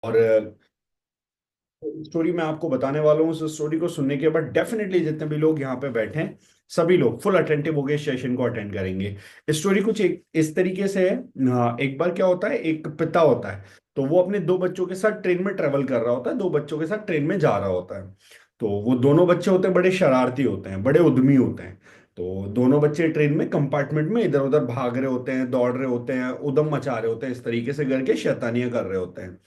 और स्टोरी मैं आपको बताने वाला हूँ। उस स्टोरी को सुनने के बाद डेफिनेटली जितने भी लोग यहाँ पे बैठे हैं सभी लोग फुल अटेंटिव होकर सेशन को अटेंड करेंगे। स्टोरी कुछ इस तरीके से है। एक बार क्या होता है, एक पिता होता है, तो वो अपने दो बच्चों के साथ ट्रेन में ट्रेवल कर रहा होता है, दो बच्चों के साथ ट्रेन में जा रहा होता है। तो वो दोनों बच्चे होते हैं बड़े शरारती होते हैं, बड़े उद्यमी होते हैं। तो दोनों बच्चे ट्रेन में कंपार्टमेंट में इधर उधर भाग रहे होते हैं, दौड़ रहे होते हैं, उद्यम मचा रहे होते हैं, इस तरीके से करके शैतानियां कर रहे होते हैं।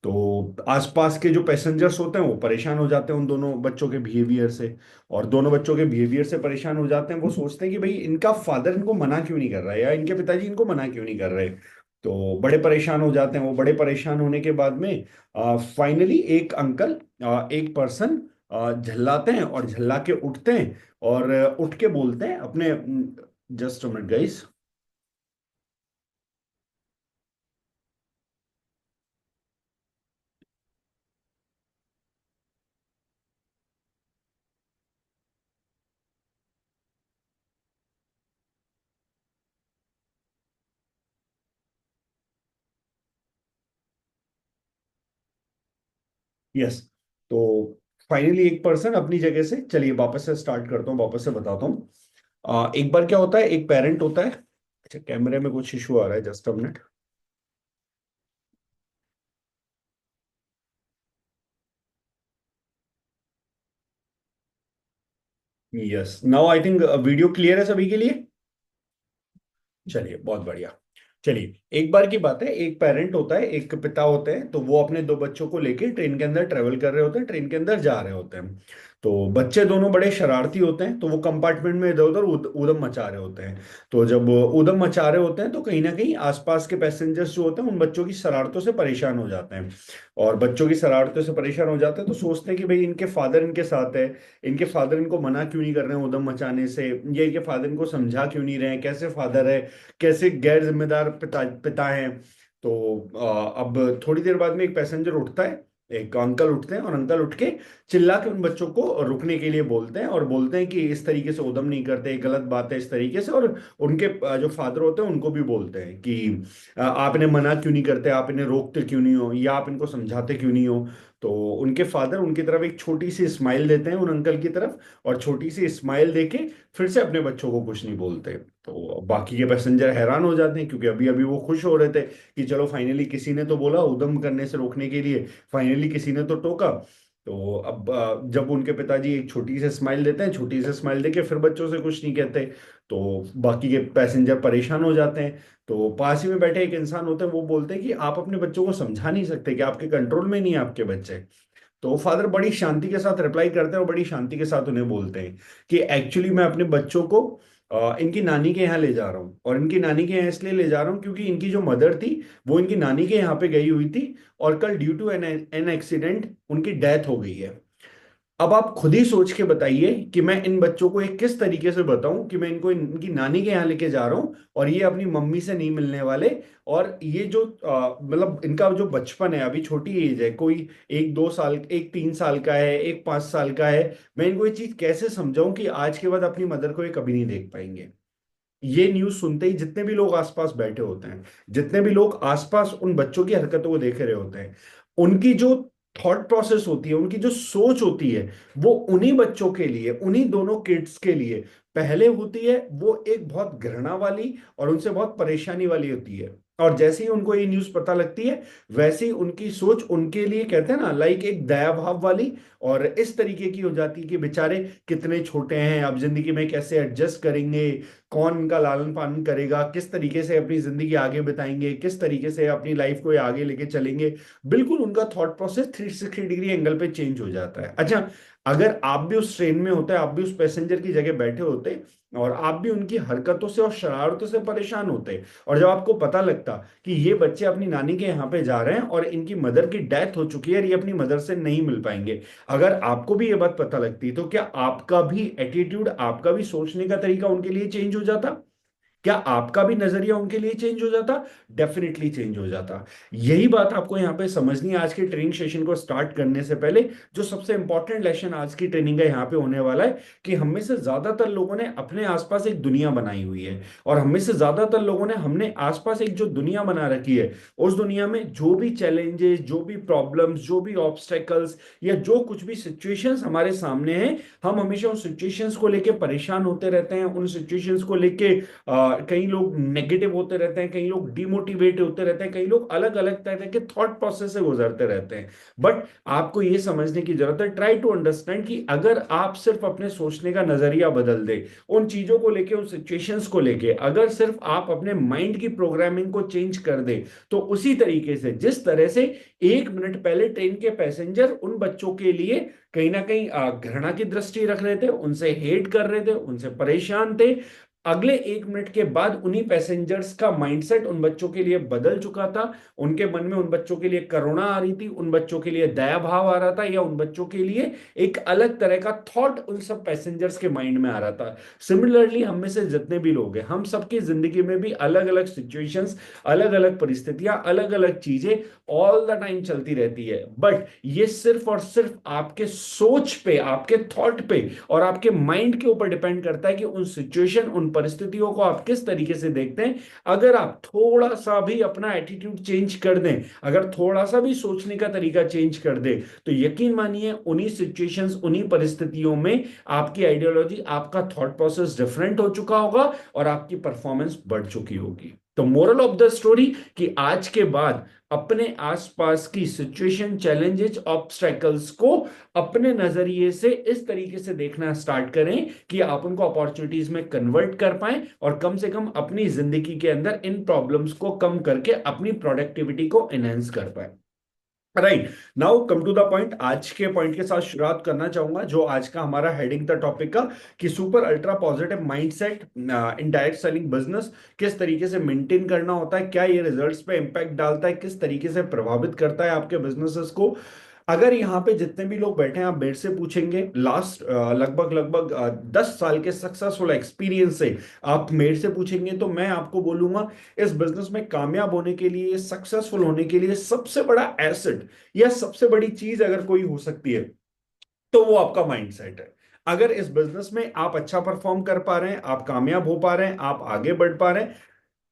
तो आसपास के जो पैसेंजर्स होते हैं वो परेशान हो जाते हैं उन दोनों बच्चों के बिहेवियर से। और दोनों बच्चों के बिहेवियर से परेशान हो जाते हैं, वो सोचते हैं कि भाई इनका फादर इनको मना क्यों नहीं कर रहा है, या इनके पिताजी इनको मना क्यों नहीं कर रहे। तो बड़े परेशान हो जाते हैं वो। बड़े परेशान होने के बाद में फाइनली एक अंकल, एक पर्सन झल्लाते हैं और झल्ला के उठते हैं। और उठ के बोलते हैं अपने, just a minute guys. Yes. तो फाइनली एक पर्सन अपनी जगह से, चलिए वापस से स्टार्ट करता हूँ, वापस से बताता हूँ। एक बार क्या होता है, एक पेरेंट होता है। अच्छा, कैमरे में कुछ इशू आ रहा है, just a minute. Yes, now I think video clear है सभी के लिए। चलिए बहुत बढ़िया। चलिए, एक बार की बात है, एक पेरेंट होता है, एक पिता होते हैं, तो वो अपने दो बच्चों को लेके ट्रेन के अंदर ट्रेवल कर रहे होते हैं, ट्रेन के अंदर जा रहे होते हैं। तो बच्चे दोनों बड़े शरारती होते हैं, तो वो कंपार्टमेंट में इधर उधर ऊधम मचा रहे होते हैं। तो जब वो ऊधम मचा रहे होते हैं तो कहीं ना कहीं आसपास के पैसेंजर्स जो होते हैं उन बच्चों की शरारतों से परेशान हो जाते हैं। और बच्चों की शरारतों से परेशान हो जाते हैं तो सोचते हैं कि भाई इनके फादर इनके साथ है, इनके फादर इनको मना क्यों नहीं कर रहे हैं उधम मचाने से, ये इनके फादर इनको समझा क्यों नहीं रहे हैं, कैसे फादर है, कैसे गैर जिम्मेदार पिता पिता हैं। तो अब थोड़ी देर बाद में एक पैसेंजर उठता है, एक अंकल उठते हैं, और अंकल उठ के चिल्ला के उन बच्चों को रुकने के लिए बोलते हैं, और बोलते हैं कि इस तरीके से उदम नहीं करते, ये गलत बात है, इस तरीके से। और उनके जो फादर होते हैं उनको भी बोलते हैं कि आप इन्हें मना क्यों नहीं करते, आप इन्हें रोकते क्यों नहीं हो, या आप इनको समझाते क्यों नहीं हो। तो उनके फादर उनकी तरफ एक छोटी सी स्माइल देते हैं, उन अंकल की तरफ, और छोटी सी स्माइल देके फिर से अपने बच्चों को कुछ नहीं बोलते। तो बाकी के पैसेंजर हैरान हो जाते हैं, क्योंकि अभी अभी वो खुश हो रहे थे कि चलो फाइनली किसी ने तो बोला उद्यम करने से रोकने के लिए, फाइनली किसी ने तो टोका। तो अब जब उनके पिताजी एक छोटी सी स्माइल देते हैं, छोटी सी स्माइल देके फिर बच्चों से कुछ नहीं कहते, तो बाकी के पैसेंजर परेशान हो जाते हैं। तो पास ही में बैठे एक इंसान होते हैं, वो बोलते हैं कि आप अपने बच्चों को समझा नहीं सकते कि आपके कंट्रोल में नहीं है आपके बच्चे। तो फादर बड़ी शांति के साथ रिप्लाई करते हैं और बड़ी शांति के साथ उन्हें बोलते हैं कि एक्चुअली मैं अपने बच्चों को इनकी नानी के यहाँ ले जा रहा हूँ, और इनकी नानी के यहाँ इसलिए ले जा रहा हूँ क्योंकि इनकी जो मदर थी वो इनकी नानी के यहाँ पे गई हुई थी, और कल due to an an accident उनकी डेथ हो गई है। अब आप खुद ही सोच के बताइए कि मैं इन बच्चों को एक किस तरीके से बताऊं कि मैं इनको इनकी नानी के यहाँ लेके जा रहा हूं, और ये अपनी मम्मी से नहीं मिलने वाले। और ये जो मतलब इनका जो बचपन है, अभी छोटी एज है, कोई एक 2 साल, एक 3 साल का है, एक 5 साल का है, मैं इनको ये चीज कैसे समझाऊं कि आज के बाद अपनी मदर को ये कभी नहीं देख पाएंगे। ये न्यूज सुनते ही जितने भी लोग आसपास बैठे होते हैं, जितने भी लोग आसपास उन बच्चों की हरकतों को देख रहे होते हैं, उनकी जो थॉट प्रोसेस होती है, उनकी जो सोच होती है, वो उन्हीं बच्चों के लिए, उन्हीं दोनों किड्स के लिए पहले होती है, वो एक बहुत घृणा वाली और उनसे बहुत परेशानी वाली होती है। और जैसे ही उनको ये न्यूज पता लगती है, वैसे ही उनकी सोच उनके लिए, कहते हैं ना, लाइक एक दया भाव वाली और इस तरीके की हो जाती है कि बेचारे कितने छोटे हैं, अब जिंदगी में कैसे एडजस्ट करेंगे, कौन इनका लालन पालन करेगा, किस तरीके से अपनी जिंदगी आगे बिताएंगे, किस तरीके से अपनी लाइफ को ये आगे लेके चलेंगे। बिल्कुल उनका थॉट प्रोसेस 360 डिग्री एंगल पे चेंज हो जाता है। अच्छा, अगर आप भी उस ट्रेन में होते, आप भी उस पैसेंजर की जगह बैठे होते, और आप भी उनकी हरकतों से और शरारतों से परेशान होते, और जब आपको पता लगता कि ये बच्चे अपनी नानी के यहाँ पे जा रहे हैं और इनकी मदर की डेथ हो चुकी है और ये अपनी मदर से नहीं मिल पाएंगे, अगर आपको भी ये बात पता लगती तो क्या आपका भी एटीट्यूड, आपका भी सोचने का तरीका उनके लिए चेंज हो जाता? क्या आपका भी नजरिया उनके लिए चेंज हो जाता? डेफिनेटली चेंज हो जाता। यही बात आपको यहाँ पे समझनी है आज के ट्रेनिंग सेशन को स्टार्ट करने से पहले। जो सबसे इंपॉर्टेंट लेसन आज की ट्रेनिंग का यहाँ पे होने वाला है कि हम में से ज्यादातर लोगों ने अपने आसपास एक दुनिया बनाई हुई है, और हम में से ज्यादातर लोगों ने हमने आसपास एक जो दुनिया बना रखी है, उस दुनिया में जो भी चैलेंजेस, जो भी प्रॉब्लम्स, जो भी ऑब्स्टेकल्स या जो कुछ भी सिचुएशंस हमारे सामने हैं, हम हमेशा उन सिचुएशंस को लेके परेशान होते रहते हैं। उन सिचुएशंस को लेके कई लोग नेगेटिव होते रहते हैं, कई लोग डिमोटिवेट होते रहते हैं, कई लोग अलग अलग तरह के थॉट प्रोसेस से गुजरते रहते हैं। बट आपको ये समझने की जरूरत है, ट्राई टू अंडरस्टैंड कि अगर आप सिर्फ अपने सोचने का नजरिया बदल दे, उन चीजों को लेके, उन सिचुएशंस को लेके अगर सिर्फ आप अपने माइंड की प्रोग्रामिंग को चेंज कर दे, तो उसी तरीके से जिस तरह से 1 मिनट पहले ट्रेन के पैसेंजर उन बच्चों के लिए कहीं ना कहीं घृणा की दृष्टि रख रहे थे, उनसे हेट कर रहे थे, उनसे परेशान थे, अगले 1 मिनट के बाद उन्हीं पैसेंजर्स का माइंडसेट उन बच्चों के लिए बदल चुका था। उनके मन में उन बच्चों के लिए करुणा आ रही थी, उन बच्चों के लिए दया भाव आ रहा था, या उन बच्चों के लिए एक अलग तरह का थॉट उन सब पैसेंजर्स के माइंड में आ रहा था। सिमिलरली हम में से जितने भी लोग हैं, हम सबकी जिंदगी में भी अलग अलग सिचुएशंस, अलग अलग परिस्थितियां, अलग अलग चीजें ऑल द टाइम चलती रहती है। बट ये सिर्फ और सिर्फ आपके सोच पे, आपके थॉट पे और आपके माइंड के ऊपर डिपेंड करता है कि उन सिचुएशन, उन परिस्थितियों को आप किस तरीके से देखते हैं। अगर आप थोड़ा सा भी अपना एटीट्यूड चेंज कर दें, अगर थोड़ा सा भी सोचने का तरीका चेंज कर दे, तो यकीन मानिए उन्हीं सिचुएशंस, उन्हीं परिस्थितियों में आपकी आइडियोलॉजी, आपका थॉट प्रोसेस डिफरेंट हो चुका होगा और आपकी परफॉर्मेंस बढ़ चुकी होगी। तो मोरल ऑफ द स्टोरी कि आज के बाद अपने आसपास की सिचुएशन, चैलेंजेस, ऑब्स्टेकल्स को अपने नजरिए से इस तरीके से देखना स्टार्ट करें कि आप उनको अपॉर्चुनिटीज में कन्वर्ट कर पाएं और कम से कम अपनी जिंदगी के अंदर इन प्रॉब्लम्स को कम करके अपनी प्रोडक्टिविटी को एनहेंस कर पाए। Right, now come to the point. आज के पॉइंट के साथ शुरुआत करना चाहूंगा, जो आज का हमारा हेडिंग था टॉपिक का, कि super ultra positive mindset in direct selling business किस तरीके से मेंटेन करना होता है, क्या ये रिजल्ट्स पे इंपैक्ट डालता है, किस तरीके से प्रभावित करता है आपके बिजनेसेस को। अगर यहाँ पे जितने भी लोग बैठे हैं, आप मेरे से पूछेंगे लास्ट लगभग लगभग 10 साल के सक्सेसफुल एक्सपीरियंस से आप मेरे से पूछेंगे, तो मैं आपको बोलूंगा इस बिजनेस में कामयाब होने के लिए, सक्सेसफुल होने के लिए सबसे बड़ा एसेट या सबसे बड़ी चीज अगर कोई हो सकती है, तो वो आपका माइंडसेट है। अगर इस बिजनेस में आप अच्छा परफॉर्म कर पा रहे हैं, आप कामयाब हो पा रहे हैं, आप आगे बढ़ पा रहे हैं,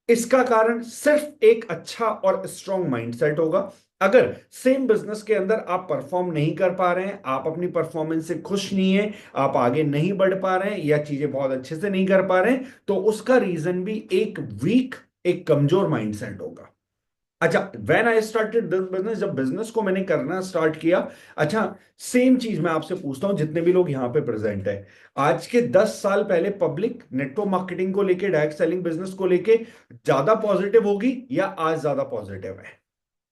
इसका कारण सिर्फ एक अच्छा और स्ट्रॉन्ग माइंडसेट होगा। अगर सेम बिजनेस के अंदर आप परफॉर्म नहीं कर पा रहे हैं, आप अपनी परफॉर्मेंस से खुश नहीं है, आप आगे नहीं बढ़ पा रहे हैं, या चीजें बहुत अच्छे से नहीं कर पा रहे हैं, तो उसका रीजन भी एक वीक, एक कमजोर माइंडसेट होगा। अच्छा, when I started this business, जब बिजनेस को मैंने करना स्टार्ट किया, अच्छा, सेम चीज मैं आपसे पूछता हूं जितने भी लोग यहां पे प्रेजेंट है, आज के 10 साल पहले पब्लिक नेटवर्क मार्केटिंग को लेके, डायरेक्ट सेलिंग बिजनेस को लेके ज्यादा पॉजिटिव होगी या आज ज्यादा पॉजिटिव है?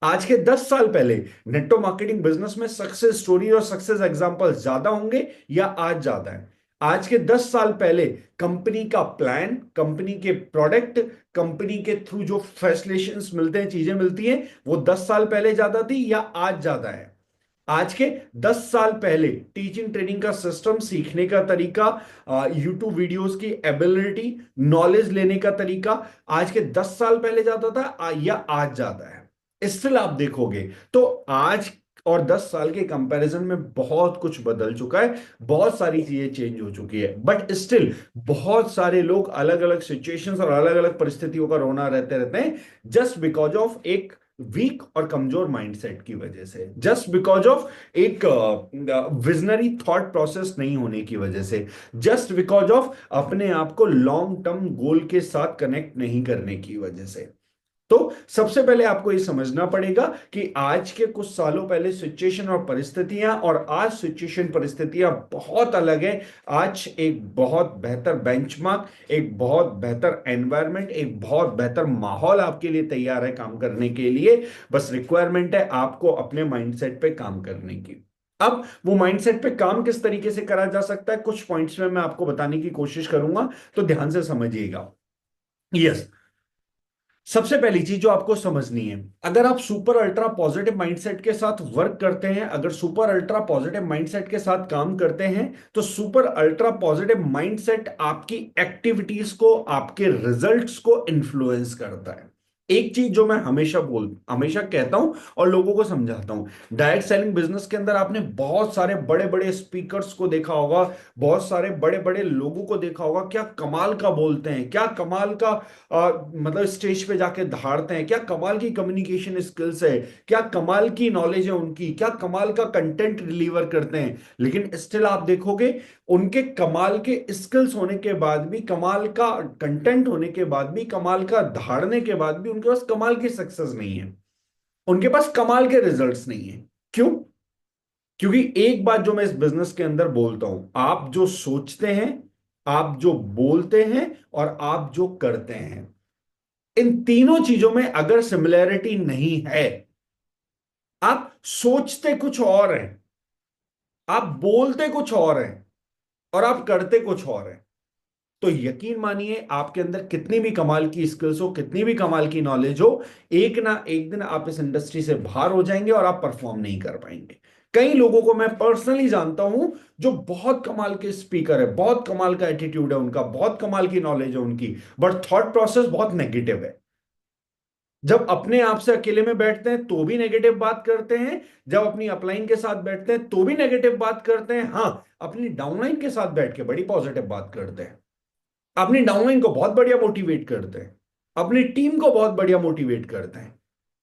आज के 10 साल पहले नेटवर्क मार्केटिंग बिजनेस में सक्सेस स्टोरी और सक्सेस एग्जांपल ज्यादा होंगे या आज ज्यादा है? आज के 10 साल पहले कंपनी का प्लान, कंपनी के प्रोडक्ट, कंपनी के थ्रू जो फैसिलिटेशंस मिलते हैं, चीजें मिलती हैं, वो 10 साल पहले ज्यादा थी या आज ज्यादा है? आज के 10 साल पहले टीचिंग ट्रेनिंग का सिस्टम, सीखने का तरीका, यूट्यूब वीडियोस की एबिलिटी, नॉलेज लेने का तरीका आज के 10 साल पहले ज्यादा था या आज ज्यादा है? स्टिल आप देखोगे तो आज और 10 साल के कंपैरिजन में बहुत कुछ बदल चुका है, बहुत सारी चीजें चेंज हो चुकी है। बट स्टिल बहुत सारे लोग अलग अलग सिचुएशंस और अलग अलग परिस्थितियों का रोना रहते रहते हैं, जस्ट बिकॉज ऑफ एक वीक और कमजोर माइंडसेट की वजह से, जस्ट बिकॉज ऑफ एक विजनरी थॉट प्रोसेस नहीं होने की वजह से, जस्ट बिकॉज ऑफ अपने आप को लॉन्ग टर्म गोल के साथ कनेक्ट नहीं करने की वजह से। तो सबसे पहले आपको यह समझना पड़ेगा कि आज के कुछ सालों पहले सिचुएशन और परिस्थितियां और आज सिचुएशन परिस्थितियां बहुत अलग है। आज एक बहुत बेहतर बेंचमार्क, एक बहुत बेहतर एनवायरनमेंट, एक बहुत बेहतर माहौल आपके लिए तैयार है काम करने के लिए। बस रिक्वायरमेंट है आपको अपने माइंडसेट पे काम करने की। अब वो माइंडसेट पे काम किस तरीके से करा जा सकता है, कुछ पॉइंट्स में मैं आपको बताने की कोशिश करूंगा, तो ध्यान से समझिएगा। यस, सबसे पहली चीज जो आपको समझनी है, अगर आप सुपर अल्ट्रा पॉजिटिव माइंडसेट के साथ वर्क करते हैं, अगर सुपर अल्ट्रा पॉजिटिव माइंडसेट के साथ काम करते हैं, तो सुपर अल्ट्रा पॉजिटिव माइंडसेट आपकी एक्टिविटीज को, आपके रिजल्ट्स को इन्फ्लुएंस करता है। एक चीज जो मैं हमेशा कहता हूं और लोगों को समझाता हूं, डायरेक्ट सेलिंग बिजनेस के अंदर आपने बहुत सारे बड़े बड़े स्पीकर्स को देखा होगा, बहुत सारे बड़े बड़े लोगों को देखा होगा, क्या कमाल का बोलते हैं, क्या कमाल का मतलब स्टेज पे जाके धारते हैं, क्या कमाल की कम्युनिकेशन स्किल्स है, क्या कमाल की नॉलेज है उनकी, क्या कमाल का कंटेंट डिलीवर करते हैं। लेकिन स्टिल आप देखोगे, उनके कमाल के स्किल्स होने के बाद भी, कमाल का कंटेंट होने के बाद भी, कमाल का धारने के बाद भी उनके पास कमाल की सक्सेस नहीं है, उनके पास कमाल के रिजल्ट्स नहीं है। क्यों? क्योंकि एक बात जो मैं इस बिजनेस के अंदर बोलता हूं, आप जो सोचते हैं, आप जो बोलते हैं, और आप जो करते हैं, इन तीनों चीजों में अगर सिमिलैरिटी नहीं है, आप सोचते कुछ और हैं, आप बोलते कुछ और हैं, और आप करते कुछ और हैं, तो यकीन मानिए आपके अंदर कितनी भी कमाल की स्किल्स हो, कितनी भी कमाल की नॉलेज हो, एक ना एक दिन आप इस इंडस्ट्री से बाहर हो जाएंगे और आप परफॉर्म नहीं कर पाएंगे। कई लोगों को मैं पर्सनली जानता हूं जो बहुत कमाल के स्पीकर है, बहुत कमाल का एटीट्यूड है उनका, बहुत कमाल की नॉलेज है उनकी, बट थॉट प्रोसेस बहुत नेगेटिव है। जब अपने आप से अकेले में बैठते हैं तो भी नेगेटिव बात करते हैं, जब अपनी अपलाइन के साथ बैठते हैं तो भी नेगेटिव बात करते हैं, हाँ, अपनी डाउनलाइन के साथ बैठ के बड़ी पॉजिटिव बात करते हैं, अपनी डाउनलाइन को बहुत बढ़िया मोटिवेट करते हैं, अपनी टीम को बहुत बढ़िया मोटिवेट करते हैं।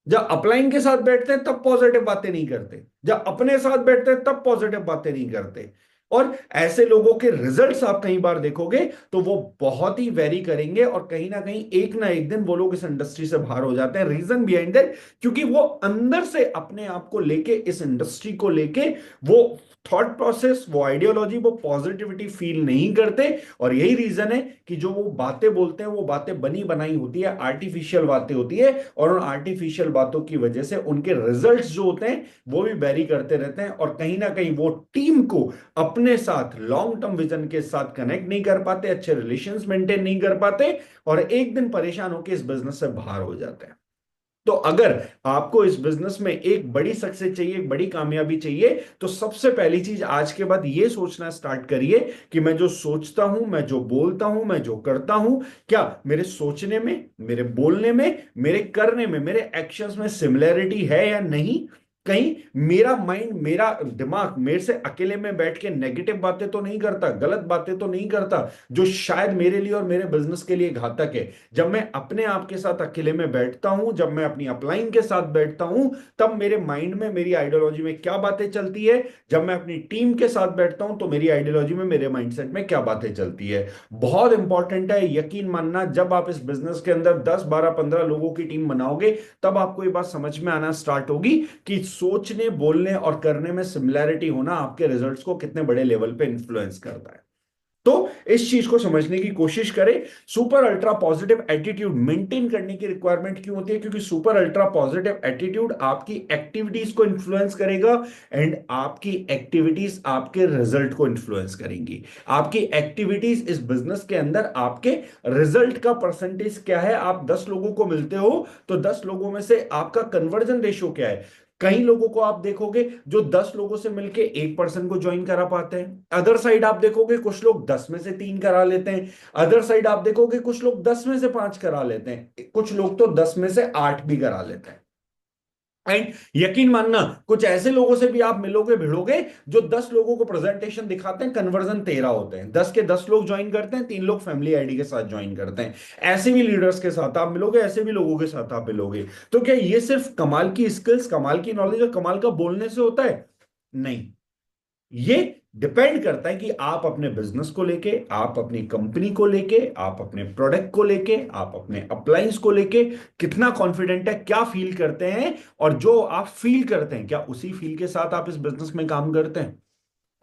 जब अपलाइन के साथ बैठते हैं तब पॉजिटिव बातें नहीं करते, जब अपने साथ बैठते हैं तब पॉजिटिव बातें नहीं करते। और ऐसे लोगों के रिजल्ट्स आप कई बार देखोगे तो वो बहुत ही वेरी करेंगे, और कहीं ना एक दिन वो लोग इस इंडस्ट्री से बाहर हो जाते हैं। रीजन बिहाइंड दैट, क्योंकि वो अंदर से अपने आप को लेके, इस इंडस्ट्री को लेके, वो थॉट प्रोसेस, वो आइडियोलॉजी, वो पॉजिटिविटी फील नहीं करते। और यही रीजन है कि जो वो बातें बोलते हैं, वो बातें बनी बनाई होती है, आर्टिफिशियल बातें होती है, और उन आर्टिफिशियल बातों की वजह से उनके रिजल्ट्स जो होते हैं वो भी वेरी करते रहते हैं, और कहीं ना कहीं वो टीम को अपने साथ लॉन्ग टर्म विजन के साथ कनेक्ट नहीं कर पाते, अच्छे रिलेशंस मेंटेन नहीं कर पाते, और एक दिन परेशान होकर इस बिजनेस से बाहर हो जाते हैं। तो अगर आपको इस बिजनेस में एक बड़ी सक्सेस चाहिए, एक बड़ी कामयाबी चाहिए, तो सबसे पहली चीज आज के बाद ये सोचना स्टार्ट करिए कि मैं जो सोचता हूं, मैं जो बोलता हूं, मैं जो करता हूं, क्या मेरे सोचने में, मेरे बोलने में, मेरे करने में, मेरे एक्शंस में सिमिलैरिटी है या नहीं। कहीं मेरा माइंड, मेरा दिमाग मेरे से अकेले में बैठ के नेगेटिव बातें तो नहीं करता, गलत बातें तो नहीं करता, जो शायद मेरे लिए और मेरे बिजनेस के लिए घातक है। जब मैं अपने आप के साथ अकेले में बैठता हूं, जब मैं अपनी अपलाइन के साथ बैठता हूं, तब मेरे माइंड में, मेरी आइडियोलॉजी में क्या बातें चलती है। जब मैं अपनी टीम के साथ बैठता हूं तो मेरी आइडियोलॉजी में, मेरे माइंडसेट में क्या बातें चलती है। बहुत इंपॉर्टेंट है, यकीन मानना, जब आप इस बिजनेस के अंदर 10 12 15 लोगों की टीम बनाओगे, तब आपको ये बात समझ में आना स्टार्ट होगी कि सोचने, बोलने और करने में सिमिलैरिटी होना आपके रिजल्ट्स को कितने बड़े लेवल पे इन्फ्लुएंस करता है। तो इस चीज को समझने की कोशिश करें। Super ultra positive attitude maintain करने की रिक्वायरमेंट क्यों होती है? क्योंकि सुपर अल्ट्रा पॉजिटिव एटीट्यूड आपकी एक्टिविटीज को इन्फ्लुएंस करेगा, एंड आपकी एक्टिविटीज आपके रिजल्ट को इन्फ्लुएंस करेंगी। आपकी एक्टिविटीज इस बिजनेस के अंदर आपके रिजल्ट का परसेंटेज क्या है। आप 10 लोगों को मिलते हो तो 10 लोगों में से आपका कन्वर्जन रेशियो क्या है। कई लोगों को आप देखोगे जो 10 लोगों से मिलके 1 पर्सन को ज्वाइन करा पाते हैं। अदर साइड आप देखोगे कुछ लोग 10 में से 3 करा लेते हैं। अदर साइड आप देखोगे कुछ लोग 10 में से 5 करा लेते हैं, कुछ लोग तो 10 में से 8 भी करा लेते हैं। एंड यकीन मानना, कुछ ऐसे लोगों से भी आप मिलोगे, भिड़ोगे, जो 10 लोगों को प्रेजेंटेशन दिखाते हैं, कन्वर्जन 13 होते हैं। 10 के 10 लोग ज्वाइन करते हैं, 3 लोग फैमिली आईडी के साथ ज्वाइन करते हैं। ऐसे भी लीडर्स के साथ आप मिलोगे, ऐसे भी लोगों के साथ आप मिलोगे। तो क्या ये सिर्फ कमाल की स्किल्स, कमाल की नॉलेज और कमाल का बोलने से होता है? नहीं। ये डिपेंड करता है कि आप अपने बिजनेस को लेके, आप अपनी कंपनी को लेके, आप अपने प्रोडक्ट को लेके, आप अपने अप्लायंस को लेके कितना कॉन्फिडेंट है, क्या फील करते हैं, और जो आप फील करते हैं क्या उसी फील के साथ आप इस बिजनेस में काम करते हैं।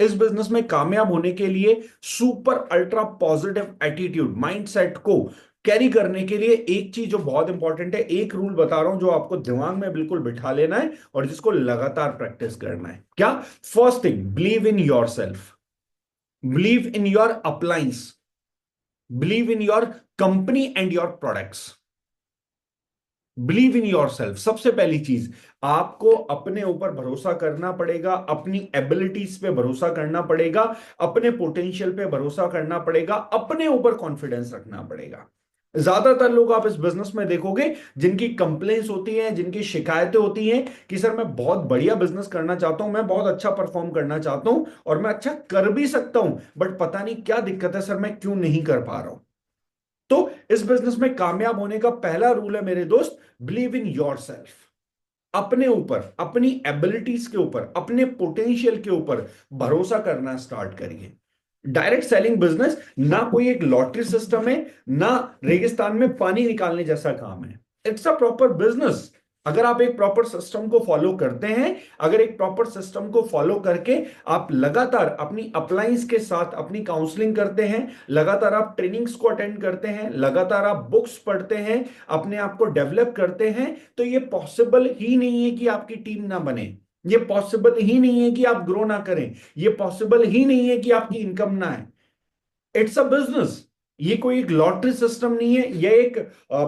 इस बिजनेस में कामयाब होने के लिए super ultra positive attitude mindset को कैरी करने के लिए एक चीज जो बहुत इंपॉर्टेंट है, एक रूल बता रहा हूं जो आपको दिमाग में बिल्कुल बिठा लेना है और जिसको लगातार प्रैक्टिस करना है। क्या? First thing, believe in your self, believe in your appliance, believe in your company and your products. Believe in your self. सबसे पहली चीज, आपको अपने ऊपर भरोसा करना पड़ेगा, अपनी एबिलिटीज पे भरोसा करना पड़ेगा, अपने पोटेंशियल पे भरोसा करना पड़ेगा, अपने ऊपर कॉन्फिडेंस रखना पड़ेगा। ज्यादातर लोग आप इस बिजनेस में देखोगे जिनकी कंप्लेंट्स होती हैं, जिनकी शिकायतें होती हैं कि सर मैं बहुत बढ़िया बिजनेस करना चाहता हूं, मैं बहुत अच्छा परफॉर्म करना चाहता हूं और मैं अच्छा कर भी सकता हूं, बट पता नहीं क्या दिक्कत है सर, मैं क्यों नहीं कर पा रहा हूं। तो इस बिजनेस में कामयाब होने का पहला रूल है मेरे दोस्त, बिलीव इन योर सेल्फ। अपने ऊपर, अपनी एबिलिटीज के ऊपर, अपने पोटेंशियल के ऊपर भरोसा करना स्टार्ट करिए। डायरेक्ट सेलिंग बिजनेस ना कोई एक लॉटरी सिस्टम है, ना रेगिस्तान में पानी निकालने जैसा काम है। It's a proper business. अगर आप एक प्रॉपर सिस्टम को फॉलो करते हैं, अगर एक प्रॉपर सिस्टम को फॉलो करके आप लगातार अपनी अपलाइंस के साथ अपनी काउंसलिंग करते हैं, लगातार आप ट्रेनिंग्स को अटेंड करते हैं, लगातार आप बुक्स पढ़ते हैं, अपने आप को डेवलप करते हैं, तो ये पॉसिबल ही नहीं है कि आपकी टीम ना बने। ये पॉसिबल ही नहीं है कि आप ग्रो ना करें। ये पॉसिबल ही नहीं है कि आपकी इनकम ना आए। It's a business. ये कोई एक लॉटरी सिस्टम नहीं है। ये एक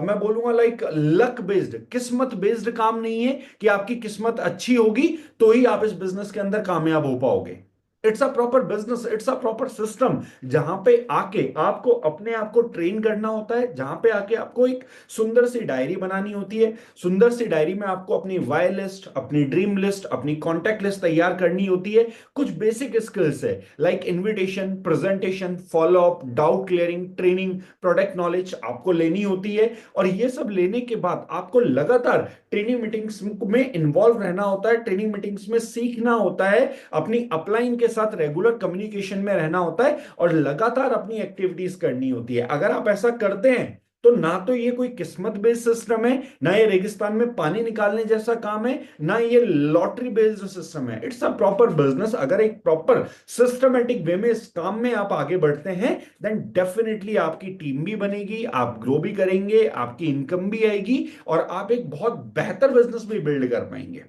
मैं बोलूंगा लाइक लक बेस्ड, किस्मत बेस्ड काम नहीं है कि आपकी किस्मत अच्छी होगी तो ही आप इस बिजनेस के अंदर कामयाब हो पाओगे। It's a proper business, it's a proper system, जहां पे आके आपको अपने आप को ट्रेन करना होता है, जहां पे आके आपको एक सुंदर सी डायरी बनानी होती है। सुंदर सी डायरी में आपको अपनी वाई लिस्ट, अपनी ड्रीम लिस्ट, अपनी कॉन्टैक्ट लिस्ट तैयार करनी होती है। कुछ बेसिक स्किल्स है like invitation, presentation, follow up, doubt clearing, training, product knowledge आपको लेनी होती है। और ये सब लेने के बाद आपको लगातार ट्रेनिंग मीटिंग्स में इन्वॉल्व रहना होता है, ट्रेनिंग मीटिंग्स में सीखना होता है, अपनी अपलाइन के साथ रेगुलर कम्युनिकेशन में रहना होता है और लगातार अपनी एक्टिविटीज करनी होती है। अगर आप ऐसा करते हैं तो ना तो ये कोई किस्मत बेस्ड सिस्टम है, ना ये रेगिस्तान में पानी निकालने जैसा काम है, ना ये लॉटरी बेस्ड सिस्टम है। It's a proper business. अगर एक प्रॉपर सिस्टमेटिक वे में इस काम में आप आगे बढ़ते हैं, देन डेफिनेटली आपकी टीम भी बनेगी, आप ग्रो भी करेंगे, आपकी इनकम भी आएगी और आप एक बहुत बेहतर बिजनेस भी बिल्ड कर पाएंगे।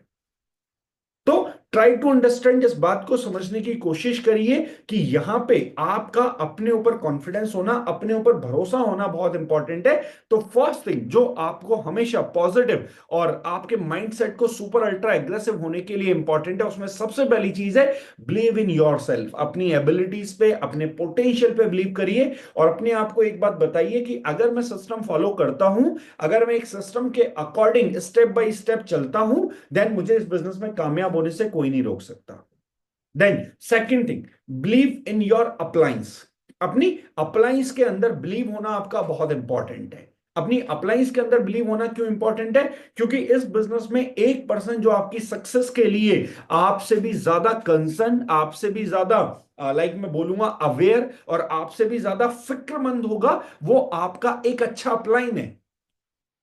तो ट्राई टू अंडरस्टैंड, इस बात को समझने की कोशिश करिए कि यहां पे आपका अपने ऊपर कॉन्फिडेंस होना, अपने ऊपर भरोसा होना बहुत इंपॉर्टेंट है। तो फर्स्ट थिंग जो आपको हमेशा पॉजिटिव और आपके माइंडसेट को सुपर अल्ट्रा एग्रेसिव होने के लिए इंपॉर्टेंट है, उसमें सबसे पहली चीज है बिलीव इन योर सेल्फ। अपनी एबिलिटीज पे, अपने पोटेंशियल पे बिलीव करिए और अपने आप को एक बात बताइए कि अगर मैं सिस्टम फॉलो करता हूं, अगर मैं एक सिस्टम के अकॉर्डिंग स्टेप बाय स्टेप चलता हूं, देन मुझे इस बिजनेस में कामयाब होने से कोई नहीं रोक सकता। Then second thing, believe in your appliance. अपनी अप्लायंस के अंदर बिलीव होना आपका बहुत इंपॉर्टेंट है। अपनी अप्लायंस के अंदर बिलीव होना क्यों इंपॉर्टेंट है? क्योंकि इस बिजनेस में एक पर्सन जो आपकी सक्सेस के लिए आपसे भी ज्यादा कंसर्न, आपसे भी ज्यादा लाइक मैं बोलूंगा अवेयर और आपसे भी ज्यादा फिक्रमंद होगा, वो आपका एक अच्छा अपलाइन है।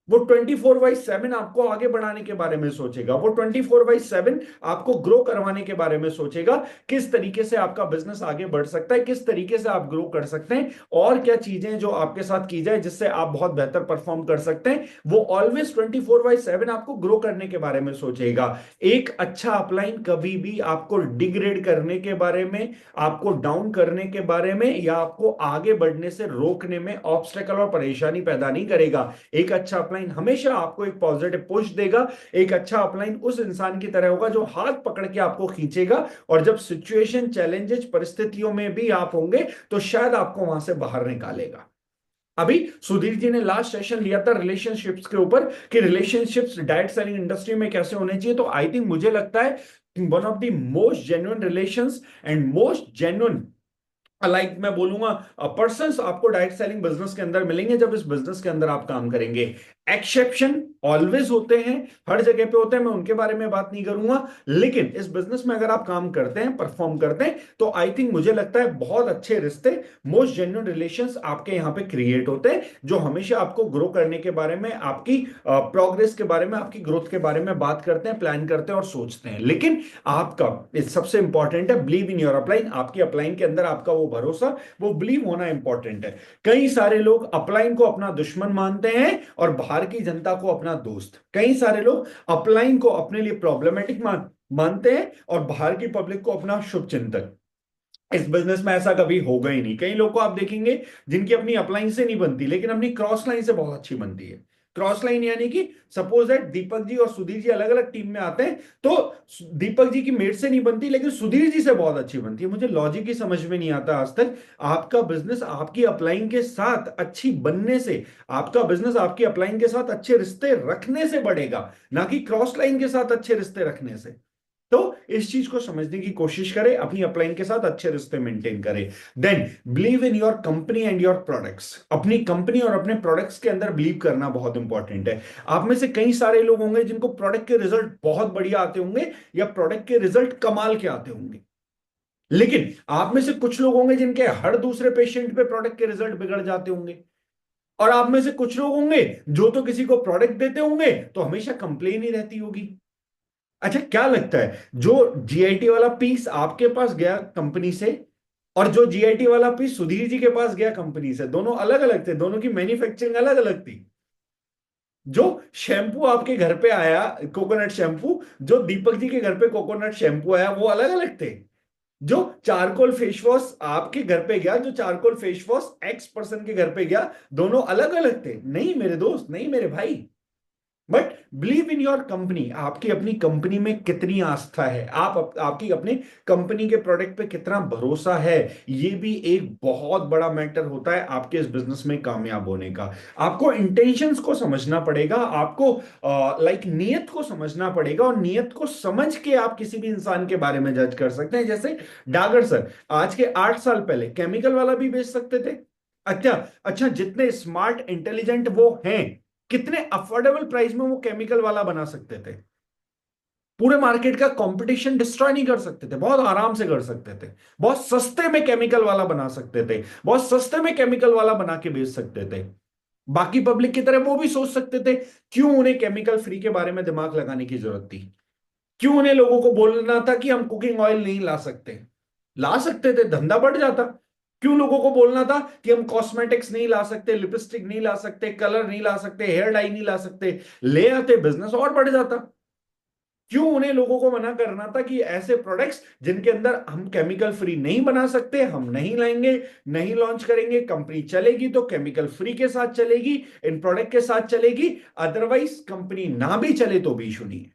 वो 24/7 आपको आगे बढ़ाने के बारे में सोचेगा, वो 24/7 आपको ग्रो करवाने के बारे में सोचेगा। किस तरीके से आपका बिजनेस आगे बढ़ सकता है, किस तरीके से आप ग्रो कर सकते हैं और क्या चीजें जो आपके साथ की जाए जिससे आप बहुत बेहतर परफॉर्म कर सकते हैं। वो ऑलवेज 24/7 आपको ग्रो करने के बारे में सोचेगा। एक अच्छा अपलाइन कभी भी आपको डिग्रेड करने के बारे में, आपको डाउन करने के बारे में या आपको आगे बढ़ने से रोकने में ऑब्स्टेकल और परेशानी पैदा नहीं करेगा। एक अच्छा अपलाइन हमेशा आपको एक पॉजिटिव पुश देगा। एक अच्छा अपलाइन उस इंसान की तरह होगा जो हाथ पकड़ के आपको खींचेगा और जब सिचुएशन, चैलेंजेस, परिस्थितियों में भी आप होंगे तो शायद आपको वहां से बाहर निकालेगा। अभी सुधीर जी ने लास्ट सेशन लिया था रिलेशनशिप्स के ऊपर कि रिलेशनशिप्स डायरेक्ट सेलिंग इंडस्ट्री में कैसे होने चाहिए। तो आई थिंक मुझे लगता है one of the most genuine relations and most genuine like मैं बोलूंगा पर्संस आपको डायरेक्ट सेलिंग बिजनेस के अंदर मिलेंगे जब इस बिजनेस के अंदर आप काम करेंगे। एक्सेप्शन ऑलवेज होते हैं, हर जगह पे होते हैं, मैं उनके बारे में बात नहीं करूंगा, लेकिन इस बिजनेस में अगर आप काम करते हैं, परफॉर्म करते हैं, तो आई थिंक मुझे लगता है बहुत अच्छे रिश्ते, मोस्ट जेन्युइन रिलेशंस आपके यहां पे क्रिएट होते हैं जो हमेशा आपको ग्रो करने के बारे में, आपकी प्रोग्रेस के बारे में, आपकी ग्रोथ के बारे में बात करते हैं, प्लान करते हैं और सोचते हैं। लेकिन आपका सबसे इंपॉर्टेंट है बिलीव इन योर अपलाइन। आपकी अपलाइन के अंदर आपका वो भरोसा, वो बिलीव होना इंपॉर्टेंट है। कई सारे लोग अपलाइन को अपना दुश्मन मानते हैं और बाहर की जनता को अपना दोस्त। कई सारे लोग अपलाइन को अपने लिए प्रॉब्लमेटिक मानते हैं और बाहर की पब्लिक को अपना शुभ चिंतक। इस बिजनेस में ऐसा कभी होगा ही नहीं। कई लोग को आप देखेंगे जिनकी अपनी अपलाइन से नहीं बनती लेकिन अपनी क्रॉस लाइन से बहुत अच्छी बनती है। क्रॉस लाइन यानी कि सपोज दैट दीपक जी और सुधीर जी अलग अलग टीम में आते हैं, तो दीपक जी की मेट से नहीं बनती लेकिन सुधीर जी से बहुत अच्छी बनती है। मुझे लॉजिक ही समझ में नहीं आता आज तक। आपका बिजनेस आपकी अपलाइन के साथ अच्छी बनने से, आपका बिजनेस आपकी अपलाइन के साथ अच्छे रिश्ते रखने से बढ़ेगा, ना कि क्रॉस लाइन के साथ अच्छे रिश्ते रखने से। तो इस चीज को समझने की कोशिश करें, अपनी अपलाइन के साथ अच्छे रिश्ते मेंटेन करें। Then believe in your company and your products. अपनी कंपनी और अपने प्रोडक्ट्स के अंदर बिलीव करना बहुत इंपॉर्टेंट है। आप में से कई सारे लोग होंगे जिनको प्रोडक्ट के रिजल्ट बहुत बढ़िया आते होंगे या प्रोडक्ट के रिजल्ट कमाल के आते होंगे, लेकिन आप में से कुछ लोग होंगे जिनके हर दूसरे पेशेंट पे प्रोडक्ट के रिजल्ट बिगड़ जाते होंगे। और आप में से कुछ लोग होंगे जो तो किसी को प्रोडक्ट देते होंगे तो हमेशा कंप्लेन ही रहती होगी। अच्छा, क्या लगता है जो जीआईटी वाला पीस आपके पास गया कंपनी से और जो जीआईटी वाला पीस सुधीर जी के पास गया कंपनी से, दोनों अलग अलग थे, दोनों की मैन्युफैक्चरिंग अलग अलग थी। जो शैम्पू आपके घर पे आया कोकोनट शैम्पू, जो दीपक जी के घर पे कोकोनट शैम्पू आया, वो अलग अलग थे। जो चारकोल फेस वॉश आपके घर पे गया, जो charcoal face wash x person के घर पे गया, दोनों अलग अलग थे। नहीं मेरे दोस्त, नहीं मेरे भाई। But believe in your company. आपकी अपनी कंपनी में कितनी आस्था है, आपकी अपने कंपनी के प्रोडक्ट पे कितना भरोसा है, ये भी एक बहुत बड़ा मैटर होता है आपके इस बिजनेस में कामयाब होने का। आपको इंटेंशंस को समझना पड़ेगा, आपको लाइक नीयत को समझना पड़ेगा, और नीयत को समझ के आप किसी भी इंसान के बारे में जज कर सकते हैं। जैसे डागर सर आज के 8 साल पहले केमिकल वाला भी बेच सकते थे। अच्छा अच्छा, जितने स्मार्ट इंटेलिजेंट वो हैं, कितने अफोर्डेबल प्राइस में वो केमिकल वाला बना सकते थे। पूरे मार्केट का कंपटीशन डिस्ट्रॉय नहीं कर सकते थे, बहुत आराम से कर सकते थे। बहुत सस्ते में केमिकल वाला बना सकते थे, बहुत सस्ते में केमिकल वाला बना के बेच सकते थे। बाकी पब्लिक की तरह वो भी सोच सकते थे। क्यों उन्हें केमिकल फ्री के बारे में दिमाग लगाने की जरूरत थी? क्यों उन्हें लोगों को बोलना था कि हम कुकिंग ऑयल नहीं ला सकते? ला सकते थे, धंधा बढ़ जाता। क्यों लोगों को बोलना था कि हम कॉस्मेटिक्स नहीं ला सकते, लिपस्टिक नहीं ला सकते, कलर नहीं ला सकते, हेयर डाई नहीं ला सकते? ले आते, बिजनेस और बढ़ जाता। क्यों उन्हें लोगों को मना करना था कि ऐसे प्रोडक्ट्स जिनके अंदर हम केमिकल फ्री नहीं बना सकते, हम नहीं लाएंगे, नहीं लॉन्च करेंगे। कंपनी चलेगी तो केमिकल फ्री के साथ चलेगी, इन प्रोडक्ट के साथ चलेगी, अदरवाइज कंपनी ना भी चले तो भी इशू नहीं है।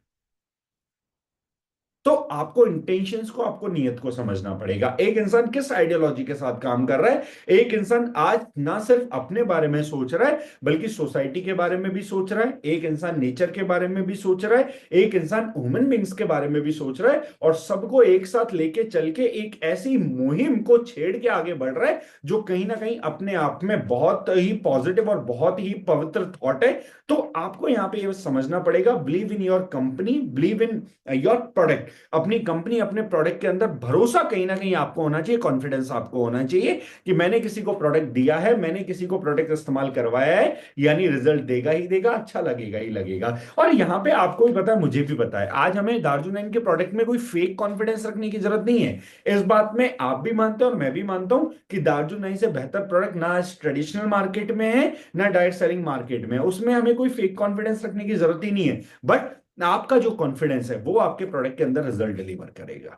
तो आपको इंटेंशंस को, आपको नियत को समझना पड़ेगा। एक इंसान किस आइडियोलॉजी के साथ काम कर रहा है। एक इंसान आज ना सिर्फ अपने बारे में सोच रहा है बल्कि सोसाइटी के बारे में भी सोच रहा है। एक इंसान नेचर के बारे में भी सोच रहा है। एक इंसान ह्यूमन बींग्स के बारे में भी सोच रहा है, और सबको एक साथ लेके चल के एक ऐसी मुहिम को छेड़ के आगे बढ़ रहा है जो कहीं ना कहीं अपने आप में बहुत ही पॉजिटिव और बहुत ही पवित्र थॉट है। तो आपको यहां पे ये समझना पड़ेगा, believe in your company, believe in your product. अपनी कंपनी, अपने प्रोडक्ट के अंदर भरोसा कहीं ना कहीं आपको होना चाहिए, कॉन्फिडेंस आपको होना चाहिए कि मैंने किसी को प्रोडक्ट दिया है, मैंने किसी को प्रोडक्ट इस्तेमाल करवाया है, यानी रिजल्ट देगा ही देगा, अच्छा लगेगा ही लगेगा। और यहां पे आपको भी पता है, मुझे भी पता है, आज हमें दार्जुन के प्रोडक्ट में कोई फेक कॉन्फिडेंस रखने की जरूरत नहीं है। इस बात में आप भी मानते हो और मैं भी मानता हूं कि दार्जुन से बेहतर प्रोडक्ट ना ट्रेडिशनल मार्केट में है ना डायरेक्ट सेलिंग मार्केट में, उसमें हमें कोई फेक कॉन्फिडेंस रखने की जरूरत ही नहीं है। बट आपका जो कॉन्फिडेंस है वो आपके प्रोडक्ट के अंदर रिजल्ट डिलीवर करेगा।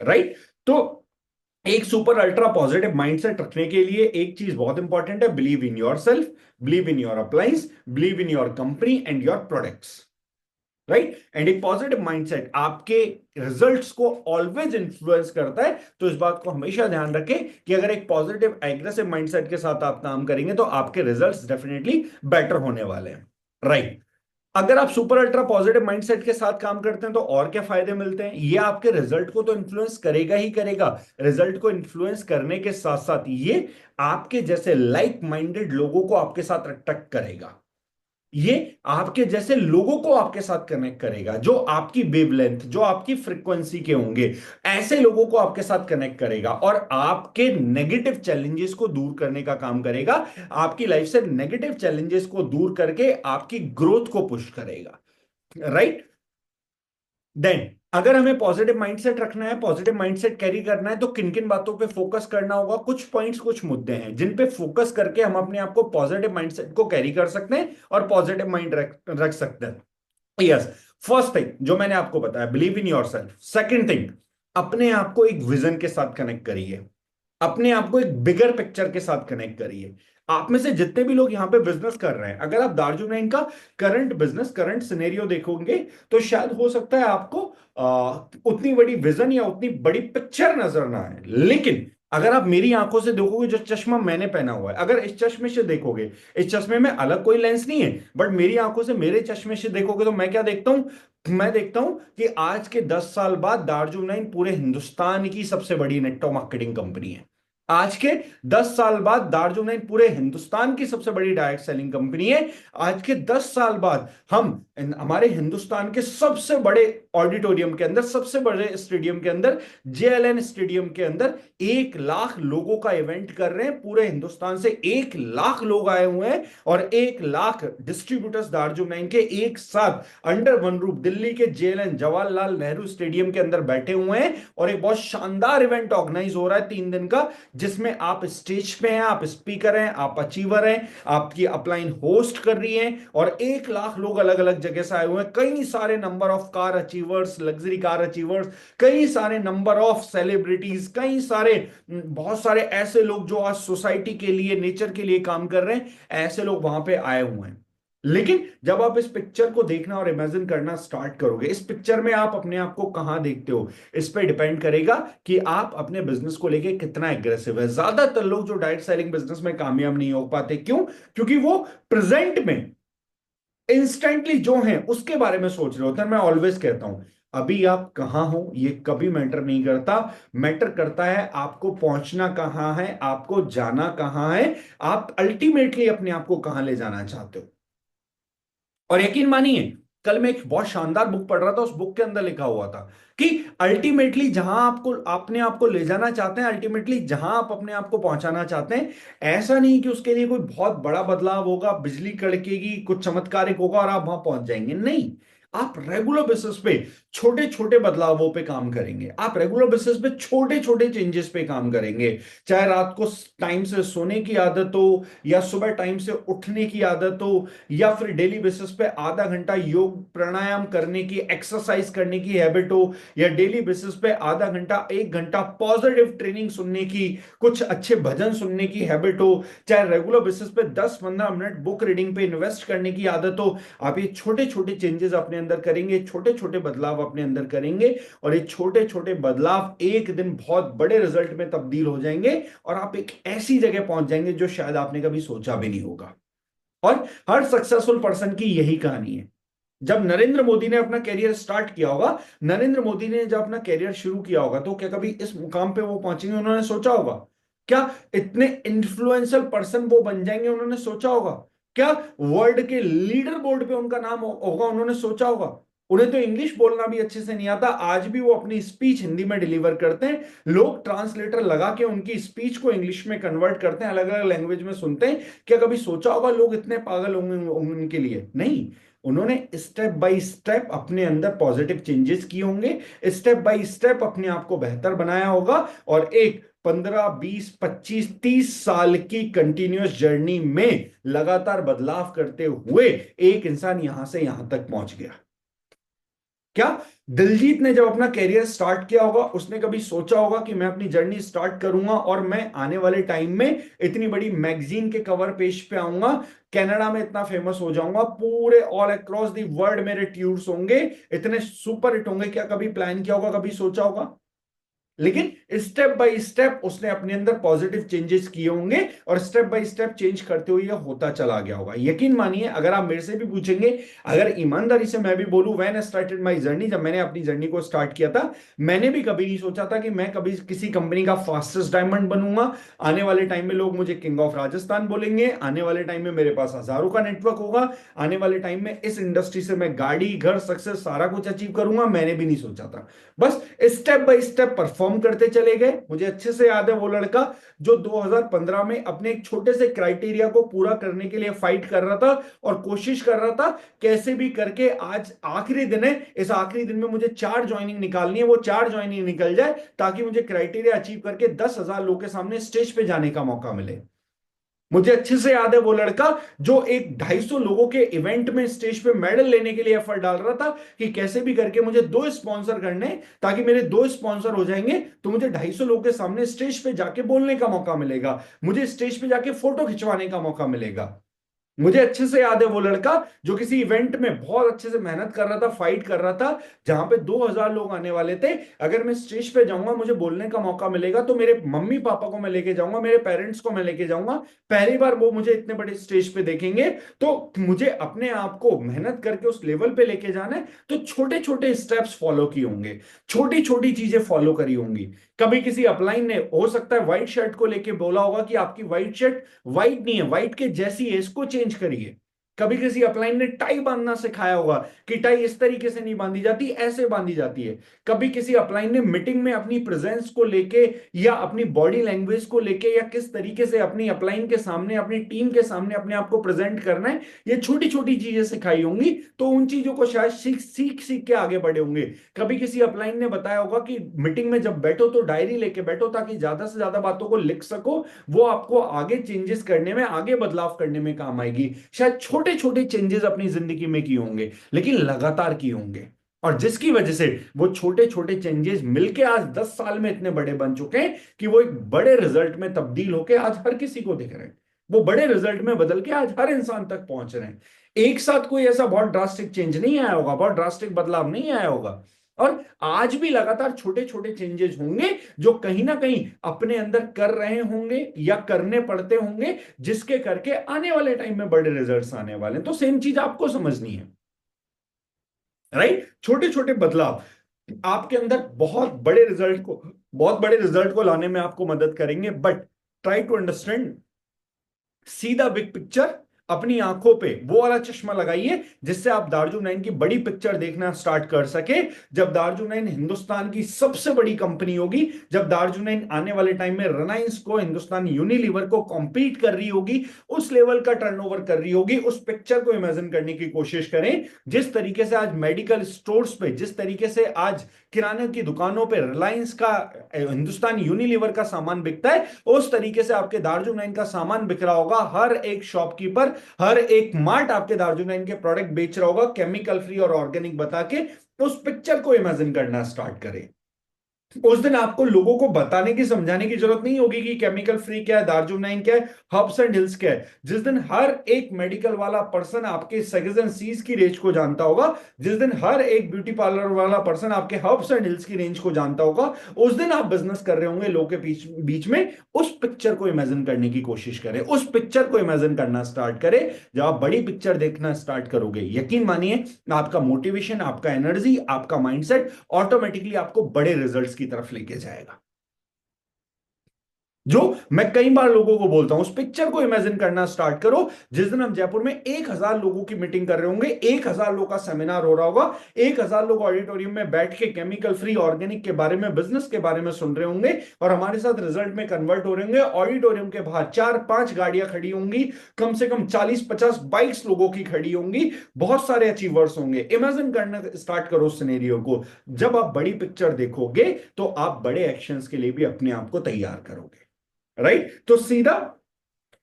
राइट? तो एक सुपर अल्ट्रा पॉजिटिव माइंडसेट रखने के लिए एक चीज बहुत इंपॉर्टेंट है, believe in your self, believe in your appliance, believe in your company and your products. Right? And एक पॉजिटिव माइंडसेट आपके रिजल्ट्स को ऑलवेज इंफ्लुएंस करता है। तो इस बात को हमेशा ध्यान रखें कि अगर एक पॉजिटिव एग्रेसिव माइंडसेट के साथ आप काम करेंगे तो आपके रिजल्ट्स डेफिनेटली बेटर होने वाले हैं। राइट? अगर आप सुपर अल्ट्रा पॉजिटिव माइंडसेट के साथ काम करते हैं तो और क्या फायदे मिलते हैं? ये आपके रिजल्ट को तो इन्फ्लुएंस करेगा ही करेगा। रिजल्ट को इन्फ्लुएंस करने के साथ साथ ये आपके जैसे लाइक माइंडेड लोगों को आपके साथ अट्रैक्ट करेगा। ये आपके जैसे लोगों को आपके साथ कनेक्ट करेगा, जो आपकी वेवलेंथ, जो आपकी फ्रीक्वेंसी के होंगे, ऐसे लोगों को आपके साथ कनेक्ट करेगा और आपके नेगेटिव चैलेंजेस को दूर करने का काम करेगा। आपकी लाइफ से नेगेटिव चैलेंजेस को दूर करके आपकी ग्रोथ को पुश करेगा। राइट? देन अगर हमें पॉजिटिव माइंडसेट रखना है, पॉजिटिव माइंडसेट कैरी करना है, तो किन किन बातों पे फोकस करना होगा? कुछ पॉइंट्स, कुछ मुद्दे हैं जिन पे फोकस करके हम अपने आप को पॉजिटिव माइंडसेट को कैरी कर सकते हैं और पॉजिटिव माइंड रख सकते हैं। यस। फर्स्ट थिंग जो मैंने आपको बताया, believe in your self. Second thing, अपने आप को एक विजन के साथ कनेक्ट करिए, अपने आप को एक बिगर पिक्चर के साथ कनेक्ट करिए। आप में से जितने भी लोग यहाँ पे बिजनेस कर रहे हैं, अगर आप दार्जिलिंग नाइन का करंट बिजनेस करंट सिनेरियो देखोगे तो शायद हो सकता है आपको उतनी बड़ी विजन या उतनी बड़ी पिक्चर नजर ना आए। लेकिन अगर आप मेरी आंखों से देखोगे, जो चश्मा मैंने पहना हुआ है, अगर इस चश्मे से देखोगे, इस चश्मे में अलग कोई लेंस नहीं है, बट मेरी आंखों से मेरे चश्मे से देखोगे तो मैं क्या देखता हूं? मैं देखता हूं कि आज के 10 साल बाद दार्जिलिंग नाइन पूरे हिंदुस्तान की सबसे बड़ी नेटवर्क मार्केटिंग कंपनी है। आज के 10 साल बाद दार्जिलिंग नाइन पूरे हिंदुस्तान की सबसे बड़ी डायरेक्ट सेलिंग कंपनी है। आज के 10 साल बाद हम हमारे हिंदुस्तान के सबसे बड़े ऑडिटोरियम के अंदर, सबसे बड़े स्टेडियम के अंदर, जेएलएन स्टेडियम के अंदर 1 लाख लोगों का इवेंट कर रहे हैं। पूरे हिंदुस्तान से 1 लाख लोग आए हुए हैं और 1 लाख डिस्ट्रीब्यूटर्स दार्जिलिंग नाइन के एक साथ अंडर वन रूफ दिल्ली के जेएलएन जवाहरलाल नेहरू स्टेडियम के अंदर बैठे हुए हैं। और एक बहुत शानदार इवेंट ऑर्गेनाइज हो रहा है 3 दिन का, जिसमें आप स्टेज पे हैं, आप स्पीकर हैं, आप अचीवर हैं, आपकी अपलाइन होस्ट कर रही है और 1 लाख लोग अलग अलग जगह से आए हुए हैं। कई सारे number of car achievers, luxury car achievers, कई सारे नंबर ऑफ सेलिब्रिटीज, कई सारे बहुत सारे ऐसे लोग जो आज सोसाइटी के लिए, नेचर के लिए काम कर रहे हैं, ऐसे लोग वहां पे आए हुए हैं। लेकिन जब आप इस पिक्चर को देखना और इमेजिन करना स्टार्ट करोगे, इस पिक्चर में आप अपने आप को कहां देखते हो, इस पे डिपेंड करेगा कि आप अपने बिजनेस को लेके कितना एग्रेसिव है। ज्यादातर लोग जो डायरेक्ट सेलिंग बिजनेस में कामयाब नहीं हो पाते, क्यों? क्योंकि वो प्रेजेंट में इंस्टेंटली जो है उसके बारे में सोच रहे होते हैं। मैं ऑलवेज कहता हूं, अभी आप कहां हो ये कभी मैटर नहीं करता। मैटर करता है आपको पहुंचना कहां है, आपको जाना कहां है, आप अल्टीमेटली अपने आप को कहां ले जाना चाहते हो। और यकीन मानिए, कल मैं एक बहुत शानदार बुक पढ़ रहा था, उस बुक के अंदर लिखा हुआ था कि अल्टीमेटली जहां आपको अपने आप को ले जाना चाहते हैं, अल्टीमेटली जहां आप अपने आप को पहुंचाना चाहते हैं, ऐसा नहीं कि उसके लिए कोई बहुत बड़ा बदलाव होगा, बिजली कड़केगी, कुछ चमत्कारिक होगा और आप वहां पहुंच जाएंगे। नहीं, आप रेगुलर बेसिस पे छोटे छोटे बदलावों पे काम करेंगे, आप रेगुलर बेसिस पे छोटे छोटे चेंजेस पे काम करेंगे। चाहे रात को टाइम से सोने की आदत हो, या सुबह टाइम से उठने की आदत हो, या फिर डेली बेसिस पे आधा घंटा योग प्राणायाम करने की, एक्सरसाइज करने की हैबिट हो, या डेली बेसिस पे आधा घंटा 1 घंटा पॉजिटिव ट्रेनिंग सुनने की, कुछ अच्छे भजन सुनने की हैबिट हो, चाहे रेगुलर बेसिस पे 10-15 मिनट बुक रीडिंग पे इन्वेस्ट करने की आदत हो, आप ये छोटे छोटे चेंजेस अपने अंदर करेंगे, छोटे छोटे बदलाव अपने अंदर करेंगे, और ये छोटे छोटे बदलाव एक दिन बहुत बड़े रिजल्ट में तब्दील हो जाएंगे और आप एक ऐसी जगह पहुंच जाएंगे जो शायद आपने कभी सोचा भी नहीं होगा। और हर सक्सेसफुल पर्सन की यही कहानी है। जब नरेंद्र मोदी ने अपना करियर स्टार्ट किया होगा, नरेंद्र मोदी ने जब अपना करियर शुरू किया होगा, तो क्या कभी इस मुकाम पे वो पहुंचेंगे उन्होंने सोचा होगा? क्या इतने इन्फ्लुएंशियल पर्सन वो बन जाएंगे उन्होंने सोचा होगा? क्या वर्ल्ड के लीडर बोर्ड पे उनका नाम होगा उन्होंने सोचा होगा? उन्हें तो इंग्लिश बोलना भी अच्छे से नहीं आता, आज भी वो अपनी स्पीच हिंदी में डिलीवर करते हैं। लोग ट्रांसलेटर लगा के उनकी स्पीच को इंग्लिश में कन्वर्ट करते हैं, अलग अलग लैंग्वेज में सुनते हैं। क्या कभी सोचा होगा लोग इतने पागल होंगे उनके लिए? नहीं, उन्होंने स्टेप बाय स्टेप अपने अंदर पॉजिटिव चेंजेस किए होंगे, स्टेप बाय स्टेप अपने आप को बेहतर बनाया होगा, और एक 15, 20, 25, 30 साल की कंटिन्यूअस जर्नी में लगातार बदलाव करते हुए एक इंसान यहां से यहां तक पहुंच गया। क्या दिलजीत ने जब अपना करियर स्टार्ट किया होगा, उसने कभी सोचा होगा कि मैं अपनी जर्नी स्टार्ट करूंगा और मैं आने वाले टाइम में इतनी बड़ी मैगजीन के कवर पेज पे आऊंगा, कनाडा में इतना फेमस हो जाऊंगा, पूरे ऑल अक्रॉस दी वर्ल्ड मेरे ट्यूर्स होंगे, इतने सुपर हिट होंगे? क्या कभी प्लान किया होगा, कभी सोचा होगा? लेकिन स्टेप बाय स्टेप उसने अपने अंदर पॉजिटिव चेंजेस किए होंगे और स्टेप बाय स्टेप चेंज करते हुए यह होता चला गया होगा। यकीन मानिए, अगर आप मेरे से भी पूछेंगे, अगर ईमानदारी से मैं भी बोलूं, when I started my journey, जब मैंने अपनी जर्नी को स्टार्ट किया था, मैंने भी कभी नहीं सोचा था कि मैं कभी किसी कंपनी का फास्टेस्ट डायमंड बनूंगा। आने वाले टाइम में लोग मुझे किंग ऑफ राजस्थान बोलेंगे, आने वाले टाइम में मेरे पास हजारों का नेटवर्क होगा, आने वाले टाइम में इस इंडस्ट्री से मैं गाड़ी, घर, सक्सेस सारा कुछ अचीव करूंगा। मैंने भी नहीं सोचा था। बस स्टेप बाय स्टेप परफॉर्म करते चले गए। मुझे अच्छे से याद है वो लड़का जो 2015 में अपने एक छोटे से क्राइटेरिया को पूरा करने के लिए फाइट कर रहा था और कोशिश कर रहा था कैसे भी करके, आज आखिरी दिन है, इस आखिरी दिन में मुझे 4 ज्वाइनिंग निकालनी है, वो 4 ज्वाइनिंग निकल जाए ताकि मुझे क्राइटेरिया अचीव करके 10,000 लोगों के सामने स्टेज पे जाने का मौका मिले। मुझे अच्छे से याद है वो लड़का जो एक 250 लोगों के इवेंट में स्टेज पे मेडल लेने के लिए एफर्ट डाल रहा था कि कैसे भी करके मुझे 2 स्पॉन्सर करने, ताकि मेरे 2 स्पॉन्सर हो जाएंगे तो मुझे 250 लोगों के सामने स्टेज पे जाके बोलने का मौका मिलेगा, मुझे स्टेज पे जाके फोटो खिंचवाने का मौका मिलेगा। मुझे अच्छे से याद है वो लड़का जो किसी इवेंट में बहुत अच्छे से मेहनत कर रहा था, फाइट कर रहा था, जहां पे 2000 लोग आने वाले थे। अगर मैं स्टेज पे जाऊंगा, मुझे बोलने का मौका मिलेगा, तो मेरे मम्मी पापा को मैं लेके जाऊंगा, मेरे पेरेंट्स को मैं लेके जाऊंगा। पहली बार वो मुझे इतने बड़े स्टेज पे देखेंगे, तो मुझे अपने आप को मेहनत करके उस लेवल पे लेके जाना है। तो छोटे छोटे स्टेप्स फॉलो किए होंगे, छोटी छोटी चीजें फॉलो करी होंगी। कभी किसी अपलाइन ने हो सकता है व्हाइट शर्ट को लेके बोला होगा कि आपकी व्हाइट शर्ट व्हाइट नहीं है, व्हाइट के जैसी है, इसको चेंज करिए। कभी किसी अपलाइन ने टाई बांधना सिखाया होगा कि टाई इस तरीके से नहीं बांधी जाती, ऐसे बांधी जाती है। कभी किसी अपलाइन ने मीटिंग में अपनी प्रेजेंस को लेके या अपनी बॉडी लैंग्वेज को लेके या किस तरीके से अपनी अपलाइन के सामने, अपनी टीम के सामने अपने आप को प्रेजेंट करना है, ये छोटी छोटी चीजें सिखाई होंगी। तो उन चीजों को शायद सीख सीख सीख के आगे बढ़े होंगे। कभी किसी अपलाइन ने बताया होगा कि मीटिंग में जब बैठो तो डायरी लेके बैठो, ताकि ज्यादा से ज्यादा बातों को लिख सको, वो आपको आगे चेंजेस करने में, आगे बदलाव करने में काम आएगी। शायद छोटे छोटे चेंजेस अपनी जिंदगी में किए होंगे, लेकिन लगातार किए होंगे, और जिसकी वजह से वो छोटे छोटे चेंजेस मिलके आज 10 साल में इतने बड़े बन चुके हैं कि वो एक बड़े रिजल्ट में तब्दील होके आज हर किसी को दिख रहे हैं। वो बड़े रिजल्ट में बदल के आज हर इंसान तक पहुंच रहे हैं। एक साथ कोई ऐसा बहुत ड्रास्टिक चेंज नहीं आया होगा, बहुत ड्रास्टिक बदलाव नहीं आया होगा, और आज भी लगातार छोटे छोटे चेंजेस होंगे जो कहीं ना कहीं अपने अंदर कर रहे होंगे या करने पड़ते होंगे, जिसके करके आने वाले टाइम में बड़े रिजल्ट्स आने वाले हैं। तो सेम चीज आपको समझनी है, राइट? छोटे छोटे बदलाव आपके अंदर बहुत बड़े रिजल्ट को लाने में आपको मदद करेंगे। But try to understand, see the big picture. अपनी आंखों पे वो वाला चश्मा लगाइए जिससे आप दार्जिलिंग की बड़ी पिक्चर देखना स्टार्ट कर सके। जब दार्जिलिंग हिंदुस्तान की सबसे बड़ी कंपनी होगी, जब दार्जिलिंग आने वाले टाइम में रिलायंस को, हिंदुस्तान यूनिलीवर को कॉम्पीट कर रही होगी, उस लेवल का टर्नओवर कर रही होगी, उस पिक्चर को इमेजिन करने की कोशिश करें। जिस तरीके से आज मेडिकल स्टोर्स पे, जिस तरीके से आज किराने की दुकानों पे रिलायंस का, हिंदुस्तान यूनिलीवर का सामान बिकता है, उस तरीके से आपके दार्जिलिंग का सामान बिक रहा होगा। हर एक शॉपकीपर, हर एक मार्ट आपके दार्जिलिंग के प्रोडक्ट बेच रहा होगा केमिकल फ्री और ऑर्गेनिक बता के। उस पिक्चर को इमेजिन करना स्टार्ट करें। उस दिन आपको लोगों को बताने की, समझाने की जरूरत नहीं होगी कि केमिकल फ्री क्या है, दार्जिलिंग क्या है, हर्ब्स एंड हिल्स क्या है। जिस दिन हर एक मेडिकल वाला पर्सन आपके सैग्स एंड सीज की रेंज को जानता होगा, जिस दिन हर एक ब्यूटी पार्लर वाला पर्सन आपके हर्ब्स एंड हिल्स की रेंज को जानता होगा, उस दिन आप बिजनेस कर रहे होंगे लोगों के बीच बीच में। उस पिक्चर को इमेजिन करने की कोशिश करें, उस पिक्चर को इमेजिन करना स्टार्ट करें। जब आप बड़ी पिक्चर देखना स्टार्ट करोगे, यकीन मानिए आपका मोटिवेशन, आपका एनर्जी, आपका माइंडसेट ऑटोमेटिकली आपको बड़े रिजल्ट्स की तरफ लेके जाएगा। जो मैं कई बार लोगों को बोलता हूं, उस पिक्चर को इमेजिन करना स्टार्ट करो। जिस दिन हम जयपुर में 1000 लोगों की मीटिंग कर रहे होंगे, 1000 लोगों का सेमिनार हो रहा होगा, 1000 लोग ऑडिटोरियम में बैठ के केमिकल फ्री ऑर्गेनिक के बारे में, बिजनेस के बारे में सुन रहे होंगे और हमारे साथ रिजल्ट में कन्वर्ट हो रहे होंगे। ऑडिटोरियम के बाहर 4-5 गाड़ियां खड़ी होंगी, कम से कम 40-50 बाइक्स लोगों की खड़ी होंगी, बहुत सारे अचीवर्स होंगे। इमेजिन करना स्टार्ट करो सिनेरियो को। जब आप बड़ी पिक्चर देखोगे तो आप बड़े एक्शंस के लिए भी अपने आप को तैयार करोगे, राइट? तो सीधा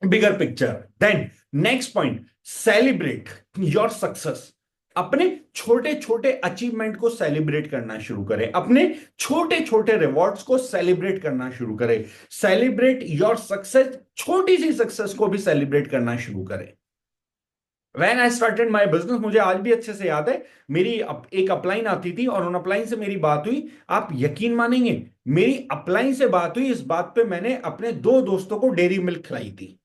bigger picture. Then next point, celebrate your success. अपने छोटे छोटे अचीवमेंट को सेलिब्रेट करना शुरू करें, अपने छोटे छोटे रिवॉर्ड्स को सेलिब्रेट करना शुरू करें। सेलिब्रेट योर सक्सेस, छोटी सी सक्सेस को भी सेलिब्रेट करना शुरू करें। When I started my business, मुझे आज भी अच्छे से याद है, मेरी एक अपलाइन आती थी और उन अपलाइन से मेरी बात हुई। आप यकीन मानेंगे, मेरी अपलाइन से बात हुई इस बात पे, मैंने अपने 2 दोस्तों को डेयरी मिल्क खिलाई थी,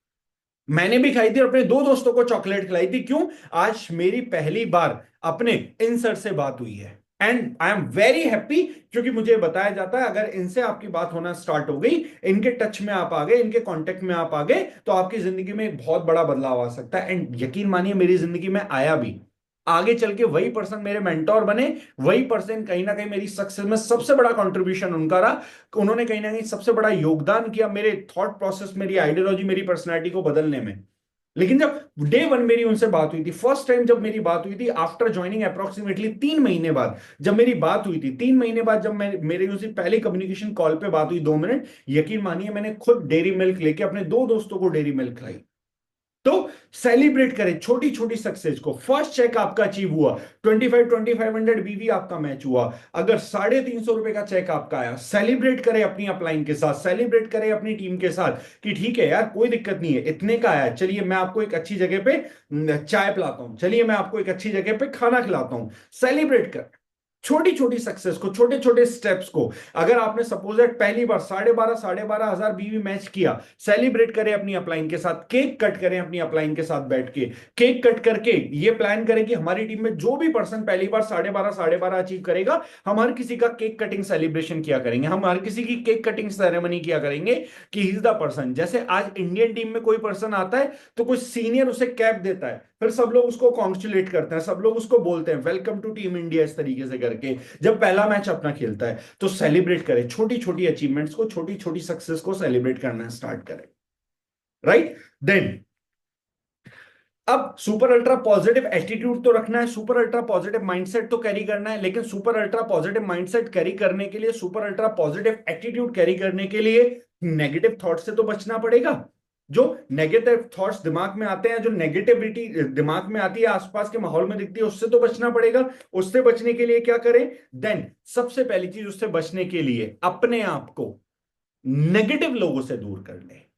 मैंने भी खाई थी और अपने 2 दोस्तों को चॉकलेट खिलाई थी। क्यों? आज मेरी पहली बार अपने इन सर से बात हुई है, and I am very happy, क्योंकि मुझे बताया जाता है अगर इनसे आपकी बात होना स्टार्ट हो गई, इनके टच में आप आ गए, इनके कांटेक्ट में आप आ गए, तो आपकी जिंदगी में एक बहुत बड़ा बदलाव आ सकता है। एंड यकीन मानिए मेरी जिंदगी में आया भी। आगे चल के वही पर्सन मेरे मेंटोर बने, वही पर्सन कहीं ना कहीं मेरी सक्सेस में सबसे बड़ा कंट्रीब्यूशन उनका रहा। उन्होंने कहीं ना कहीं सबसे बड़ा योगदान किया मेरे थॉट प्रोसेस, मेरी आइडियोलॉजी, मेरी पर्सनैलिटी को बदलने में। लेकिन जब डे वन मेरी उनसे बात हुई थी, फर्स्ट टाइम जब मेरी बात हुई थी आफ्टर ज्वाइनिंग, अप्रोक्सीमेटली 3 महीने बाद जब मेरी बात हुई थी, 3 महीने बाद जब मैं मेरी उनसे पहली कम्युनिकेशन कॉल पे बात हुई 2 मिनट, यकीन मानिए मैंने खुद डेयरी मिल्क लेके अपने 2 दोस्तों को डेयरी मिल्क खिलाई। तो सेलिब्रेट करें छोटी छोटी सक्सेस को। फर्स्ट चेक आपका अचीव हुआ, 2500 बीवी आपका मैच हुआ। अगर ₹350 का चेक आपका आया, सेलिब्रेट करें अपनी अपलाइन के साथ, सेलिब्रेट करें अपनी टीम के साथ कि ठीक है यार, कोई दिक्कत नहीं है, इतने का आया, चलिए मैं आपको एक अच्छी जगह पे चाय पिलाता हूं, चलिए मैं आपको एक अच्छी जगह पे खाना खिलाता हूं। सेलिब्रेट कर छोटी छोटी सक्सेस को, छोटे छोटे स्टेप्स को। अगर आपने सपोज दैट पहली बार 12,500 बीवी मैच किया, सेलिब्रेट करें अपनी अपलाइन के साथ, केक कट करें अपनी अपलाइन के साथ बैठ के। केक कट करके ये प्लान करें कि हमारी टीम में जो भी पर्सन पहली बार 12,500 अचीव करेगा, हम हर किसी का केक कटिंग सेलिब्रेशन किया करेंगे, हम हर किसी की केक कटिंग सेरेमनी किया करेंगे कि ही इज द पर्सन। जैसे आज इंडियन टीम में कोई पर्सन आता है तो कोई सीनियर उसे कैप देता है, फिर सब लोग उसको कॉन्ग्रेचुलेट करते हैं, सब लोग उसको बोलते हैं वेलकम टू टीम इंडिया, इस तरीके से करके जब पहला मैच अपना खेलता है। तो सेलिब्रेट करें छोटी छोटी अचीवमेंट्स को, छोटी छोटी सक्सेस को सेलिब्रेट करना स्टार्ट करें। राइट देन, अब सुपर अल्ट्रा पॉजिटिव एटीट्यूड तो रखना है, सुपर अल्ट्रा पॉजिटिव माइंडसेट तो कैरी करना है, लेकिन super ultra positive mindset carry करने के लिए, super ultra positive attitude carry करने के लिए नेगेटिव थॉट से तो बचना पड़ेगा। जो नेगेटिव थॉट्स दिमाग में आते हैं, जो नेगेटिविटी दिमाग में आती है, आसपास के माहौल में दिखती है, उससे तो बचना पड़ेगा। उससे बचने के लिए क्या करें? देन सबसे पहली चीज, उससे बचने के लिए अपने आप को नेगेटिव लोगों से दूर कर ले।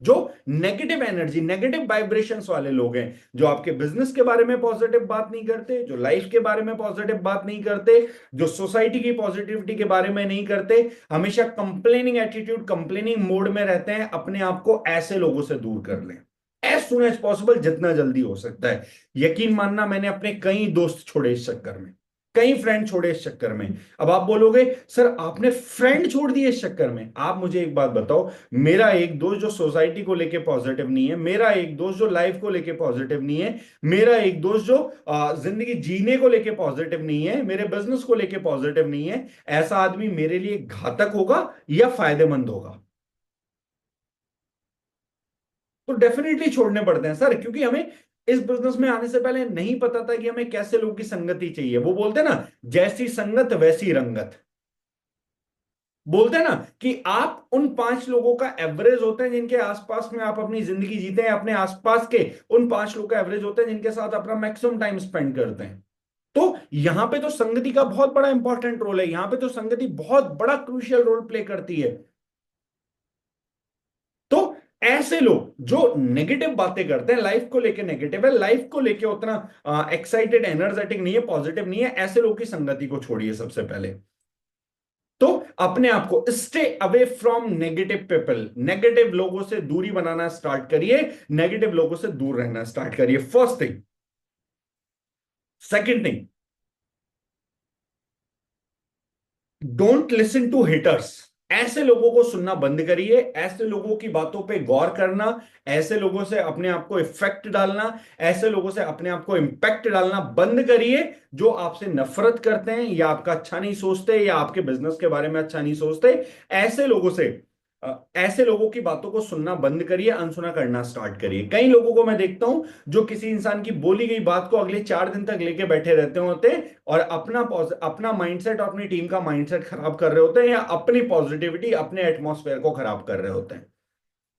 जो नेगेटिव एनर्जी, नेगेटिव वाइब्रेशंस वाले लोग हैं, जो आपके बिजनेस के बारे में पॉजिटिव बात नहीं करते, जो लाइफ के बारे में पॉजिटिव बात नहीं करते, जो सोसाइटी की पॉजिटिविटी के बारे में नहीं करते, हमेशा कंप्लेनिंग एटीट्यूड, कंप्लेनिंग मोड में रहते हैं, अपने आप को ऐसे लोगों से दूर कर लें एज सुन एज पॉसिबल, जितना जल्दी हो सकता है। यकीन मानना, मैंने अपने कई दोस्त छोड़े इस चक्कर में, कई फ्रेंड छोड़े इस चक्कर में। अब आप बोलोगे सर आपने फ्रेंड छोड़ दिए इस चक्कर में। आप मुझे एक बात बताओ, मेरा एक दोस्त जो सोसाइटी को लेके पॉजिटिव नहीं है, मेरा एक दोस्त जो लाइफ को लेके पॉजिटिव नहीं है, मेरा एक दोस्त जो जिंदगी जीने को लेके पॉजिटिव नहीं है, मेरे बिजनेस को लेके पॉजिटिव नहीं है, ऐसा आदमी मेरे लिए घातक होगा या फायदेमंद होगा? तो डेफिनेटली छोड़ने पड़ते हैं सर, क्योंकि हमें इस बिजनेस में आने से पहले नहीं पता था कि हमें कैसे लोगों की संगति चाहिए। वो बोलते हैं ना, जैसी संगत वैसी रंगत। बोलते हैं ना कि आप उन 5 लोगों का एवरेज होते हैं जिनके आसपास में आप अपनी जिंदगी जीते हैं, अपने आसपास के उन 5 लोगों का एवरेज होते हैं जिनके साथ अपना मैक्सिमम टाइम स्पेंड करते हैं। तो यहां पे तो संगति का बहुत बड़ा इंपॉर्टेंट रोल है, यहां पे तो संगति बहुत बड़ा क्रूशियल रोल प्ले करती है। तो ऐसे लोग जो नेगेटिव बातें करते हैं, लाइफ को लेके नेगेटिव है, लाइफ को लेके उतना एक्साइटेड एनर्जेटिक नहीं है, पॉजिटिव नहीं है, ऐसे लोग की संगति को छोड़िए सबसे पहले। तो अपने आप को stay away from negative people, negative लोगों से दूरी बनाना स्टार्ट करिए, नेगेटिव लोगों से दूर रहना स्टार्ट करिए, first thing. Second thing, don't listen to haters. ऐसे लोगों को सुनना बंद करिए, ऐसे लोगों की बातों पे गौर करना, ऐसे लोगों से अपने आप को इफेक्ट डालना, ऐसे लोगों से अपने आप को इंपैक्ट डालना बंद करिए, जो आपसे नफरत करते हैं या आपका अच्छा नहीं सोचते या आपके बिजनेस के बारे में अच्छा नहीं सोचते। ऐसे लोगों से ऐसे लोगों की बातों को सुनना बंद करिए, अनसुना करना स्टार्ट करिए। कई लोगों को मैं देखता हूं जो किसी इंसान की बोली गई बात को अगले 4 दिन तक लेके बैठे रहते होते हैं और अपना माइंडसेट और अपनी टीम का माइंडसेट खराब कर रहे होते हैं, या अपनी पॉजिटिविटी, अपने एटमॉस्फेयर को खराब कर रहे होते हैं।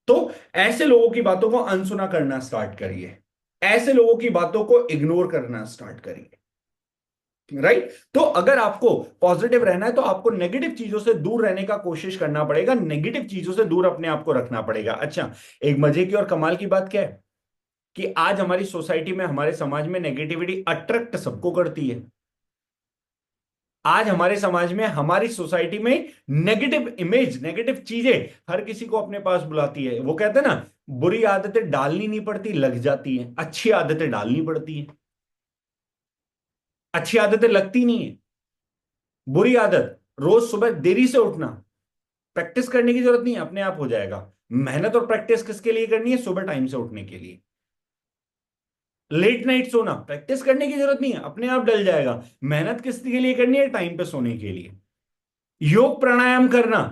तो ऐसे लोगों की बातों को अनसुना करना स्टार्ट करिए, ऐसे लोगों की बातों को इग्नोर करना स्टार्ट करिए। राइट? तो अगर आपको पॉजिटिव रहना है तो आपको नेगेटिव चीजों से दूर रहने का कोशिश करना पड़ेगा, नेगेटिव चीजों से दूर अपने आप को रखना पड़ेगा। अच्छा, एक मजे की और कमाल की बात क्या है कि आज हमारी सोसाइटी में, हमारे समाज में नेगेटिविटी अट्रैक्ट सबको करती है। आज हमारे समाज में, हमारी सोसाइटी में नेगेटिव इमेज, नेगेटिव चीजें हर किसी को अपने पास बुलाती है। वो कहते हैं ना, बुरी आदतें डालनी नहीं पड़ती, लग जाती हैं, अच्छी आदतें डालनी पड़ती हैं। अच्छी आदतें लगती नहीं है। बुरी आदत, रोज सुबह देरी से उठना, प्रैक्टिस करने की जरूरत नहीं है, अपने आप हो जाएगा। मेहनत और प्रैक्टिस किसके लिए करनी है? सुबह टाइम से उठने के लिए। लेट नाइट सोना, प्रैक्टिस करने की जरूरत नहीं है, अपने आप डल जाएगा। मेहनत किसके लिए करनी है? टाइम पे सोने के लिए। योग प्राणायाम करना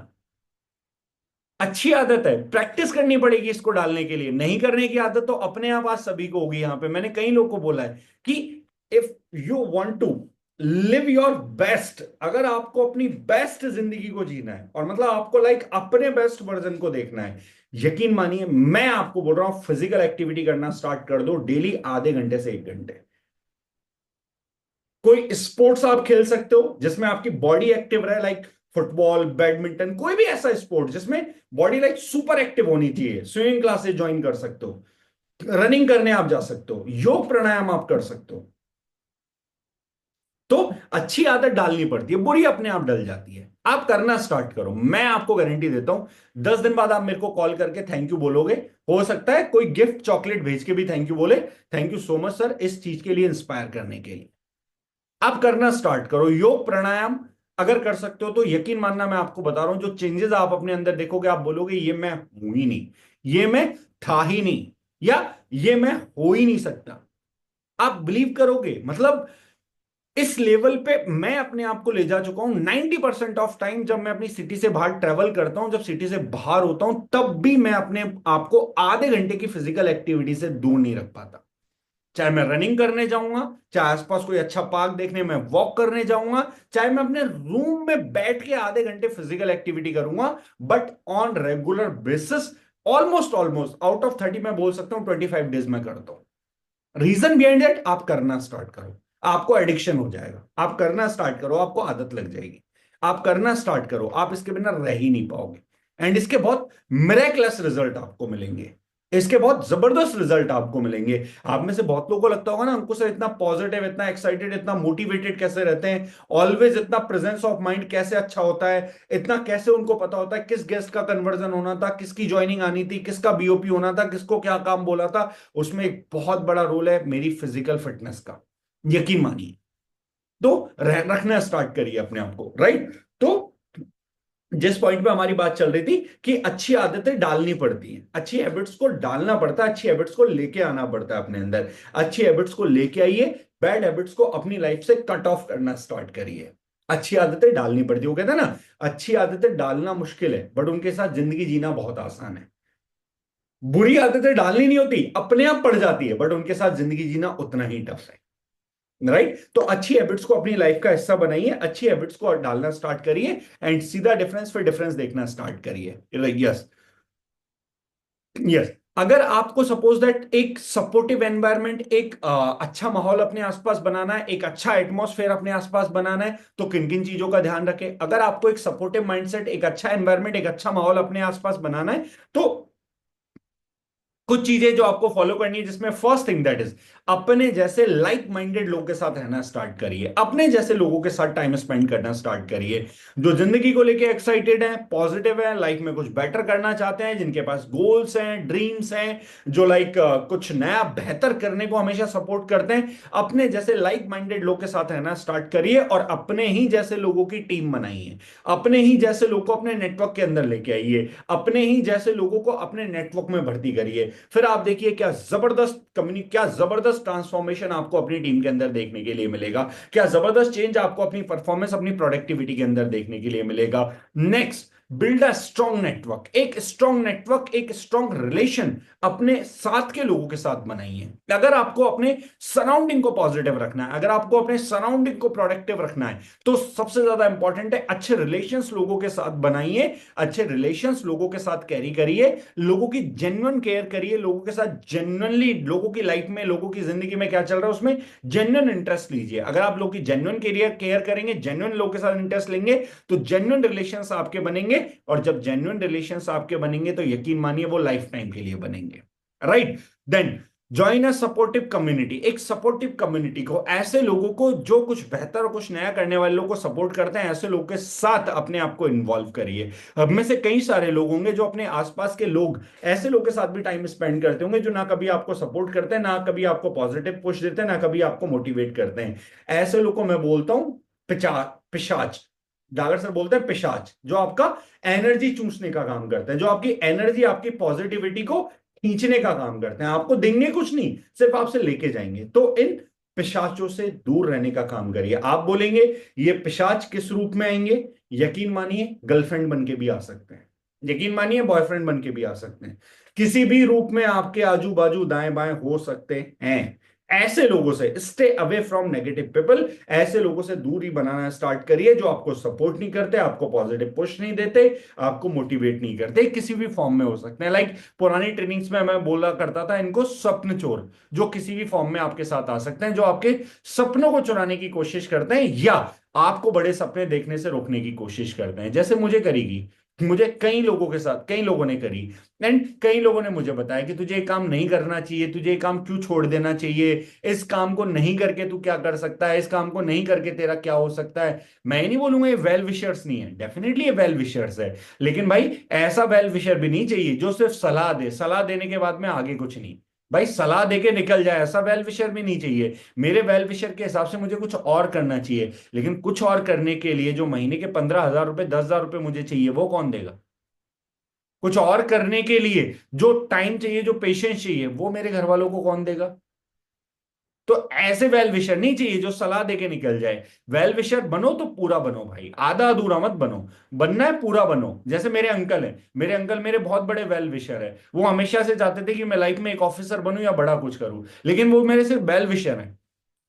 अच्छी आदत है, प्रैक्टिस करनी पड़ेगी इसको डालने के लिए। नहीं करने की आदत तो अपने आप आज सभी को होगी। यहां पे मैंने कई लोग को बोला है कि if you want to live your best. अगर आपको अपनी बेस्ट जिंदगी को जीना है और मतलब आपको लाइक अपने बेस्ट वर्जन को देखना है, यकीन मानिए मैं आपको बोल रहा हूं फिजिकल एक्टिविटी करना स्टार्ट कर दो डेली, आधे घंटे से 1 घंटे। कोई स्पोर्ट्स आप खेल सकते हो जिसमें आपकी बॉडी एक्टिव रहे, लाइक फुटबॉल, बैडमिंटन, कोई भी ऐसा स्पोर्ट जिसमें बॉडी लाइक सुपर एक्टिव होनी चाहिए। स्विमिंग क्लासेस ज्वाइन कर सकते हो, रनिंग करने आप जा सकते हो, योग प्राणायाम आप कर सकते हो। तो अच्छी आदत डालनी पड़ती है, बुरी अपने आप डल जाती है। आप करना स्टार्ट करो, मैं आपको गारंटी देता हूं 10 दिन बाद आप मेरे को कॉल करके थैंक यू बोलोगे। हो सकता है कोई गिफ्ट चॉकलेट भेज के भी थैंक यू बोले, thank you so much sir इस चीज के लिए इंस्पायर करने के लिए। आप करना स्टार्ट करो योग प्राणायाम। अगर कर सकते हो तो यकीन मानना मैं आपको बता रहा हूं, जो चेंजेस आप अपने अंदर देखोगे आप बोलोगे ये मैं हूं ही नहीं, ये मैं था ही नहीं, या ये मैं हो ही नहीं सकता। आप बिलीव करोगे, मतलब इस लेवल पे मैं अपने आप को ले जा चुका हूं। 90% ऑफ टाइम जब मैं अपनी सिटी से बाहर ट्रेवल करता हूं, जब सिटी से बाहर होता हूं, तब भी मैं अपने आप को आधे घंटे की फिजिकल एक्टिविटी से दूर नहीं रख पाता। चाहे मैं रनिंग करने जाऊंगा, चाहे आसपास कोई अच्छा पार्क देखने में वॉक करने जाऊंगा, चाहे मैं अपने रूम में बैठ के आधे घंटे फिजिकल एक्टिविटी करूंगा, but on regular basis almost almost out of 30 मैं बोल सकता हूं 25 डेज में करता हूं। रीजन बिहाइंड दैट, आप करना स्टार्ट करो, आपको एडिक्शन हो जाएगा। आप करना स्टार्ट करो, आपको आदत लग जाएगी। आप करना स्टार्ट करो, आप इसके बिना रह ही नहीं पाओगे। एंड इसके बहुत मिरेकलेस रिजल्ट आपको मिलेंगे, इसके बहुत जबरदस्त रिजल्ट आपको मिलेंगे। आप में से बहुत लोगों को लगता होगा ना, अंकुश सर इतना पॉजिटिव, इतना एक्साइटेड, इतना मोटिवेटेड कैसे रहते हैं, ऑलवेज इतना प्रेजेंस ऑफ माइंड कैसे अच्छा होता है, इतना कैसे उनको पता होता है किस गेस्ट का कन्वर्जन होना था, किसकी ज्वाइनिंग आनी थी, किसका बीओपी होना था, किसको क्या काम बोला था। उसमें एक बहुत बड़ा रोल है मेरी फिजिकल फिटनेस का, यकीन मानिए। तो रखना स्टार्ट करिए अपने आप को, राइट। तो जिस पॉइंट पे हमारी बात चल रही थी कि अच्छी आदतें डालनी पड़ती हैं, अच्छी हैबिट्स को डालना पड़ता है, अच्छी हैबिट्स को लेके आना पड़ता है अपने अंदर। अच्छी हैबिट्स को लेके आइए, बैड हैबिट्स को अपनी लाइफ से कट ऑफ करना स्टार्ट करिए। अच्छी आदतें डालनी पड़ती है, वो कहते हैं ना, अच्छी आदतें डालना मुश्किल है बट उनके साथ जिंदगी जीना बहुत आसान है। बुरी आदतें डालनी नहीं होती, अपने आप पड़ जाती है, बट उनके साथ जिंदगी जीना उतना ही टफ है, राइट। तो अच्छी हैबिट्स को अपनी लाइफ का हिस्सा बनाइए, अच्छी हैबिट्स को डालना स्टार्ट करिए, एंड सीधा डिफरेंस फिर डिफरेंस देखना स्टार्ट करिए। Yes, yes. अगर आपको सपोज दैट एक सपोर्टिव एनवायरनमेंट, एक अच्छा माहौल अपने आसपास बनाना है, एक अच्छा एटमॉस्फेयर अपने आसपास बनाना है, तो किन किन चीजों का ध्यान रखें। अगर आपको एक सपोर्टिव माइंडसेट, एक अच्छा एनवायरनमेंट, एक अच्छा माहौल अपने आसपास बनाना है, तो कुछ चीजें जो आपको फॉलो करनी है, जिसमें फर्स्ट थिंग दैट इज अपने जैसे लाइक माइंडेड लोगों के साथ रहना स्टार्ट करिए, अपने जैसे लोगों के साथ टाइम स्पेंड करना स्टार्ट करिए, जो जिंदगी को लेके एक्साइटेड हैं, पॉजिटिव है, लाइफ में कुछ बेटर करना चाहते हैं, जिनके पास गोल्स हैं, ड्रीम्स हैं, जो लाइक कुछ नया बेहतर करने को हमेशा सपोर्ट करते हैं। अपने जैसे लाइक माइंडेड लोग के साथ रहना स्टार्ट करिए और अपने ही जैसे लोगों की टीम बनाइए, अपने ही जैसे लोग को अपने नेटवर्क के अंदर लेके आइए, अपने ही जैसे लोगों को अपने नेटवर्क में भर्ती करिए। फिर आप देखिए क्या जबरदस्त कम्युनिटी, क्या जबरदस्त ट्रांसफॉर्मेशन आपको अपनी टीम के अंदर देखने के लिए मिलेगा, क्या जबरदस्त चेंज आपको अपनी परफॉर्मेंस, अपनी प्रोडक्टिविटी के अंदर देखने के लिए मिलेगा। Next, build a strong network, एक स्ट्रॉन्ग नेटवर्क, एक स्ट्रॉन्ग रिलेशन अपने साथ के लोगों के साथ बनाइए। अगर आपको अपने सराउंडिंग को पॉजिटिव रखना है, अगर आपको अपने सराउंडिंग को प्रोडक्टिव रखना है, तो सबसे ज्यादा इंपॉर्टेंट है अच्छे रिलेशंस लोगों के साथ बनाइए, अच्छे रिलेशंस लोगों के साथ कैरी करिए, लोगों की जेन्युइन केयर करिए, लोगों के साथ जेन्युइनली, लोगों की लाइफ में, लोगों की जिंदगी में क्या चल रहा है उसमें जेन्युइन इंटरेस्ट लीजिए। अगर आप लोगों की जेन्युइन केयर केयर करेंगे, जेन्युइन लोगों के साथ इंटरेस्ट लेंगे, तो जेन्युइन रिलेशंस आपके बनेंगे, और जब जेन्युइन रिलेशंस आपके बनेंगे तो यकीन मानिए वो लाइफ टाइम के लिए बनेंगे, right. Then join a supportive community, एक सपोर्टिव कम्युनिटी को, ऐसे लोगों को जो कुछ बेहतर और कुछ नया करने वाले लोगों को सपोर्ट करते हैं, ऐसे लोगों के साथ अपने आप को इन्वॉल्व करिए। अब में से कई सारे लोग होंगे जो अपने आसपास के लोग, ऐसे लोगों के साथ भी टाइम स्पेंड करते होंगे जो ना कभी आपको सपोर्ट करते हैं, ना कभी आपको पॉजिटिव पुश देते हैं, ना कभी आपको मोटिवेट करते हैं। ऐसे लोगों को मैं बोलता हूं पिशाच। डागर सर बोलते हैं पिशाच, जो आपका एनर्जी चूसने का काम करते हैं, जो आपकी एनर्जी, आपकी पॉजिटिविटी को खींचने का काम करते हैं। आपको देंगे कुछ नहीं, सिर्फ आपसे लेके जाएंगे। तो इन पिशाचों से दूर रहने का काम करिए। आप बोलेंगे ये पिशाच किस रूप में आएंगे, यकीन मानिए गर्लफ्रेंड बन के भी आ सकते हैं, यकीन मानिए बॉयफ्रेंड बन के भी आ सकते हैं, किसी भी रूप में आपके आजू बाजू दाएं बाएं हो सकते हैं। ऐसे लोगों से stay away from negative people, ऐसे लोगों से दूरी बनाना स्टार्ट करिए जो आपको सपोर्ट नहीं करते, आपको पॉजिटिव पुश नहीं देते, आपको मोटिवेट नहीं करते, किसी भी फॉर्म में हो सकते हैं। लाइक पुरानी ट्रेनिंग्स में मैं बोला करता था इनको स्वप्न चोर, जो किसी भी फॉर्म में आपके साथ आ सकते हैं, जो आपके सपनों को चुराने की कोशिश करते हैं या आपको बड़े सपने देखने से रोकने की कोशिश करते हैं, जैसे मुझे करेगी, मुझे कई लोगों के साथ कई लोगों ने करी। एंड कई लोगों ने मुझे बताया कि तुझे ये काम नहीं करना चाहिए, तुझे ये काम क्यों छोड़ देना चाहिए, इस काम को नहीं करके तू क्या कर सकता है, इस काम को नहीं करके तेरा क्या हो सकता है। मैं ये नहीं बोलूंगा ये वेल विशर्स नहीं है, डेफिनेटली ये वेल विशर्स है, लेकिन भाई ऐसा वेल विशर भी नहीं चाहिए जो सिर्फ सलाह दे, सलाह देने के बाद में आगे कुछ नहीं। भाई सलाह देके निकल जाए, ऐसा वेल विशर भी नहीं चाहिए। मेरे वेल विशर के हिसाब से मुझे कुछ और करना चाहिए, लेकिन कुछ और करने के लिए जो महीने के 15,000 रुपए 10,000 रुपए मुझे चाहिए वो कौन देगा। कुछ और करने के लिए जो टाइम चाहिए, जो पेशेंस चाहिए, वो मेरे घर वालों को कौन देगा। तो ऐसे वेल विशर नहीं चाहिए जो सलाह देके निकल जाए। वेल विशर बनो तो पूरा बनो भाई, आधा अधूरा मत बनो। बनना है पूरा बनो। जैसे मेरे अंकल हैं, मेरे अंकल मेरे बहुत बड़े वेल विशर है, वो हमेशा से चाहते थे कि मैं लाइफ में एक ऑफिसर बनूं या बड़ा कुछ करूं, लेकिन वो मेरे सिर्फ वेल विशर है।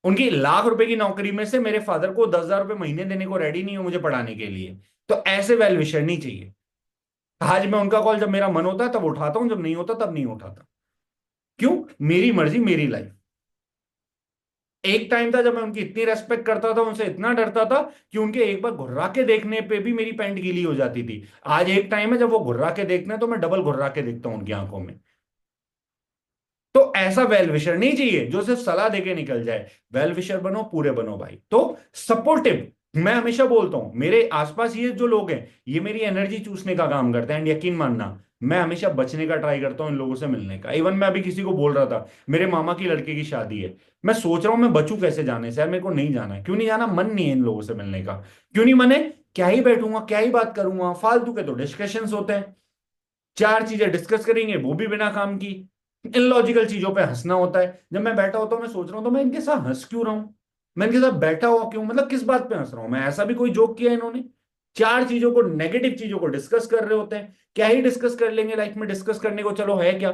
उनकी लाख रुपए की नौकरी में से मेरे फादर को 10,000 रुपए महीने देने को रेडी नहीं हो मुझे पढ़ाने के लिए। तो ऐसे वेल विशर नहीं चाहिए। आज मैं उनका कॉल जब मेरा मन होता है तब उठाता हूं, जब नहीं होता तब नहीं उठाता। क्यों? मेरी मर्जी मेरी लाइफ। एक टाइम था जब मैं उनकी इतनी रेस्पेक्ट करता था, उनसे इतना डरता था कि उनके एक बार घुर्रा के देखने पे भी मेरी पैंट गीली हो जाती थी। आज एक टाइम है जब वो घुर्रा के देखते हैं तो मैं डबल घुर्रा के देखता हूं उनकी आंखों में। तो ऐसा वेल विशर नहीं चाहिए जो सिर्फ सलाह देके निकल जाए। वेल विशर बनो, पूरे बनो भाई। तो सपोर्टिव, मैं हमेशा बोलता हूं मेरे आसपास ये जो लोग हैं ये मेरी एनर्जी चूसने का काम करते हैं। एंड यकीन मानना, मैं हमेशा बचने का ट्राई करता हूं इन लोगों से मिलने का। इवन मैं अभी किसी को बोल रहा था, मेरे मामा की लड़के की शादी है, मैं सोच रहा हूं मैं बचूं कैसे जाने से। यार मेरे को नहीं जाना है। क्यों नहीं जाना? मन नहीं है इन लोगों से मिलने का। क्यों नहीं मन है? क्या ही बैठूंगा, क्या ही बात करूंगा, फालतू के तो डिस्कशंस होते हैं। चार चीजें डिस्कस करेंगे वो भी बिना काम की। इलॉजिकल चीजों पे हंसना होता है। जब मैं बैठा होता हूं मैं सोच रहा हूं तो मैं इनके साथ हंस क्यों रहा हूं, मैं इनके साथ बैठा हुआ क्यों, मतलब किस बात पे हंस रहा हूं मैं, ऐसा भी कोई जोक किया इन्होंने। चार चीजों को, नेगेटिव चीजों को डिस्कस कर रहे होते हैं। क्या ही डिस्कस कर लेंगे लाइफ में, डिस्कस करने को चलो है क्या?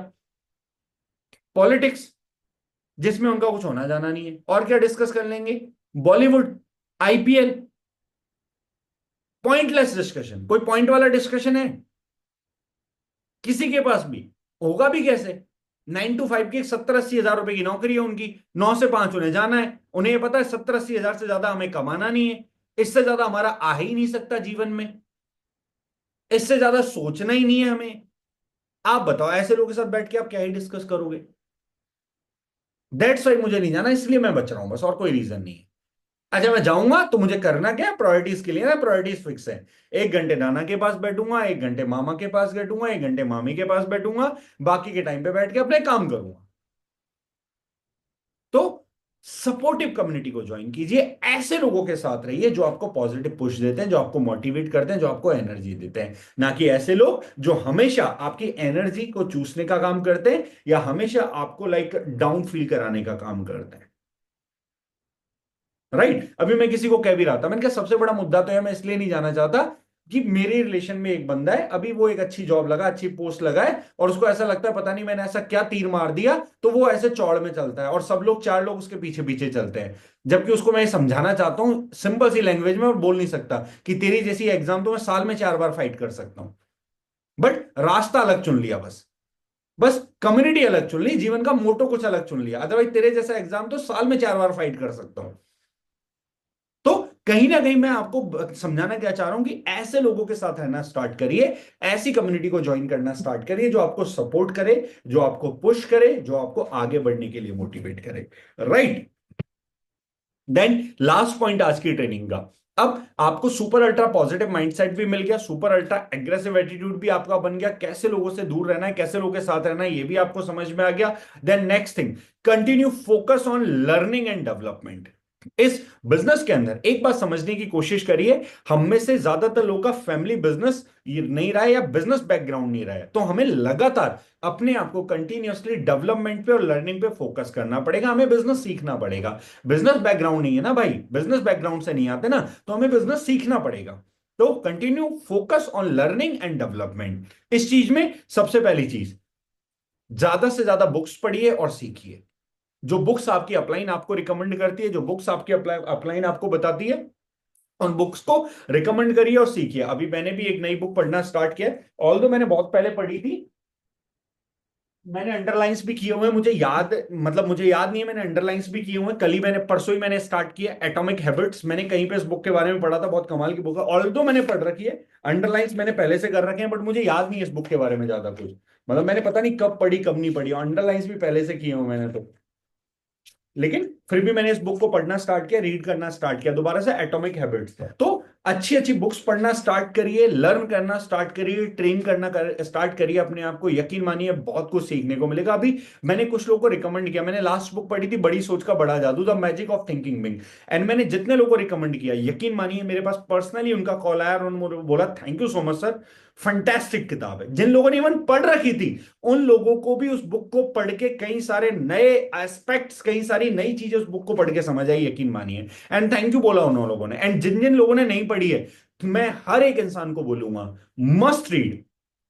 पॉलिटिक्स, जिसमें उनका कुछ होना जाना नहीं है, और क्या डिस्कस कर लेंगे? Bollywood, IPL, pointless discussion. कोई पॉइंट वाला डिस्कशन है किसी के पास भी? होगा भी कैसे? 9 to 5 की 70-80 हजार रुपए की नौकरी है उनकी, 9 से 5 उन्हें जाना है। उन्हें ये पता है 70-80 हजार से ज्यादा हमें कमाना नहीं है, इससे ज्यादा हमारा आ ही नहीं सकता जीवन में, इससे ज्यादा सोचना ही नहीं है हमें। आप बताओ ऐसे लोगों के साथ बैठ के आप क्या ही डिस्कस करोगे। दैट्स वाई मुझे नहीं जाना, इसलिए मैं बच रहा हूं बस, और कोई रीजन नहीं है। अच्छा मैं जाऊंगा तो मुझे करना क्या है, प्रायोरिटीज के लिए ना, प्रायोरिटीज फिक्स है। 1 घंटे नाना के पास बैठूंगा, 1 घंटे मामा के पास बैठूंगा, 1 घंटे मामी के पास बैठूंगा, बाकी के टाइम पे बैठ के अपने काम करूंगा। तो सपोर्टिव कम्युनिटी को ज्वाइन कीजिए, ऐसे लोगों के साथ रहिए जो आपको पॉजिटिव पुश देते हैं, जो आपको मोटिवेट करते हैं, जो आपको एनर्जी देते हैं। ना कि ऐसे लोग जो हमेशा आपकी एनर्जी को चूसने का काम करते हैं या हमेशा आपको लाइक डाउन फील कराने का काम करते हैं। राइट? अभी मैं किसी को कह भी रहा था, मैंने कहा सबसे बड़ा मुद्दा तो है, मैं इसलिए नहीं जाना चाहता कि मेरे रिलेशन में एक बंदा है, अभी वो एक अच्छी जॉब लगा, अच्छी पोस्ट लगा है, और उसको ऐसा लगता है पता नहीं मैंने ऐसा क्या तीर मार दिया, तो वो ऐसे चौड़ में चलता है और सब लोग, 4 लोग उसके पीछे पीछे चलते हैं। जबकि उसको मैं ये समझाना चाहता हूं सिंपल सी लैंग्वेज में, और बोल नहीं सकता कि तेरी जैसी एग्जाम तो मैं साल में 4 बार फाइट कर सकता हूं, बट रास्ता अलग चुन लिया बस। बस कम्युनिटी अलग चुन ली, जीवन का मोटो कुछ अलग चुन लिया, अदरवाइज तेरे जैसा एग्जाम तो साल में 4 बार फाइट कर सकता हूं। तो कहीं ना कहीं मैं आपको समझाना क्या चाह रहा हूं कि ऐसे लोगों के साथ रहना स्टार्ट करिए, ऐसी कम्युनिटी को ज्वाइन करना स्टार्ट करिए जो आपको सपोर्ट करे, जो आपको पुश करे, जो आपको आगे बढ़ने के लिए मोटिवेट करे। राइट? देन लास्ट पॉइंट आज की ट्रेनिंग का, अब आपको सुपर अल्ट्रा पॉजिटिव माइंडसेट भी मिल गया, सुपर अल्ट्रा एग्रेसिव एटीट्यूड भी आपका बन गया, कैसे लोगों से दूर रहना है, कैसे लोगों के साथ रहना है ये भी आपको समझ में आ गया। Then next thing, continue focus on learning and development. इस बिजनेस के अंदर एक बात समझने की कोशिश करिए, हम में से ज्यादातर लोगों का फैमिली बिजनेस नहीं रहा है या बिजनेस बैकग्राउंड नहीं रहा है, तो हमें लगातार अपने आप को कंटिन्यूअसली डेवलपमेंट पे और लर्निंग पे फोकस करना पड़ेगा, हमें बिजनेस सीखना पड़ेगा। बिजनेस बैकग्राउंड नहीं है ना भाई, बिजनेस बैकग्राउंड से नहीं आते ना, तो हमें बिजनेस सीखना पड़ेगा। तो continue focus on learning and development. इस चीज में सबसे पहली चीज, ज्यादा से ज्यादा बुक्स पढ़िए और सीखिए। जो बुक्स आपकी अपलाइन आपको रिकमेंड करती है, जो बुक्स आपकी अपलाइन आपको बताती है, उन बुक्स को रिकमेंड करिए और सीखिए। अभी मैंने भी एक नई बुक पढ़ना स्टार्ट किया, ऑल्दो मैंने बहुत पहले पढ़ी थी, मैंने अंडरलाइंस भी किए हुए हैं, मुझे याद, मतलब मुझे याद नहीं है, मैंने अंडरलाइंस भी किए हुए हैं। कल ही मैंने, परसों ही मैंने स्टार्ट किया एटॉमिक हैबिट्स। मैंने कहीं पे इस बुक के बारे में पढ़ा था, बहुत कमाल की बुक है, ऑल्दो मैंने पढ़ रखी है, अंडरलाइंस मैंने पहले से कर रखे हैं, बट मुझे याद नहीं है इस बुक के बारे में ज्यादा कुछ। मतलब मैंने पता नहीं कब पढ़ी कब नहीं पढ़ी, अंडरलाइंस भी पहले से किए हुए मैंने तो। लेकिन फिर भी मैंने इस बुक को पढ़ना स्टार्ट किया, रीड करना स्टार्ट किया दोबारा से, एटॉमिक हैबिट्स। तो अच्छी अच्छी बुक्स पढ़ना स्टार्ट करिए, लर्न करना स्टार्ट करिए, ट्रेन करना स्टार्ट करिए अपने आप को। यकीन मानिए बहुत कुछ सीखने को मिलेगा। अभी मैंने कुछ लोगों को रिकमेंड किया, मैंने लास्ट बुक पढ़ी थी बड़ी सोच का बड़ा जादू, the magic of thinking big, and मैंने जितने लोगों को रिकमेंड किया, यकीन मानिए मेरे पास पर्सनली उनका कॉल आया और उन्होंने बोला thank you so much sir, fantastic किताब है। जिन लोगों ने इवन पढ़ रखी थी, उन लोगों को भी उस बुक को पढ़ के कई सारे नए एस्पेक्ट्स, कई सारी नई चीजें उस बुक को पढ़ के समझ आई, यकीन मानिए। एंड थैंक यू बोला उन लोगों ने। एंड जिन जिन लोगों ने नहीं पढ़ी है, तो मैं हर एक इंसान को बोलूंगा must read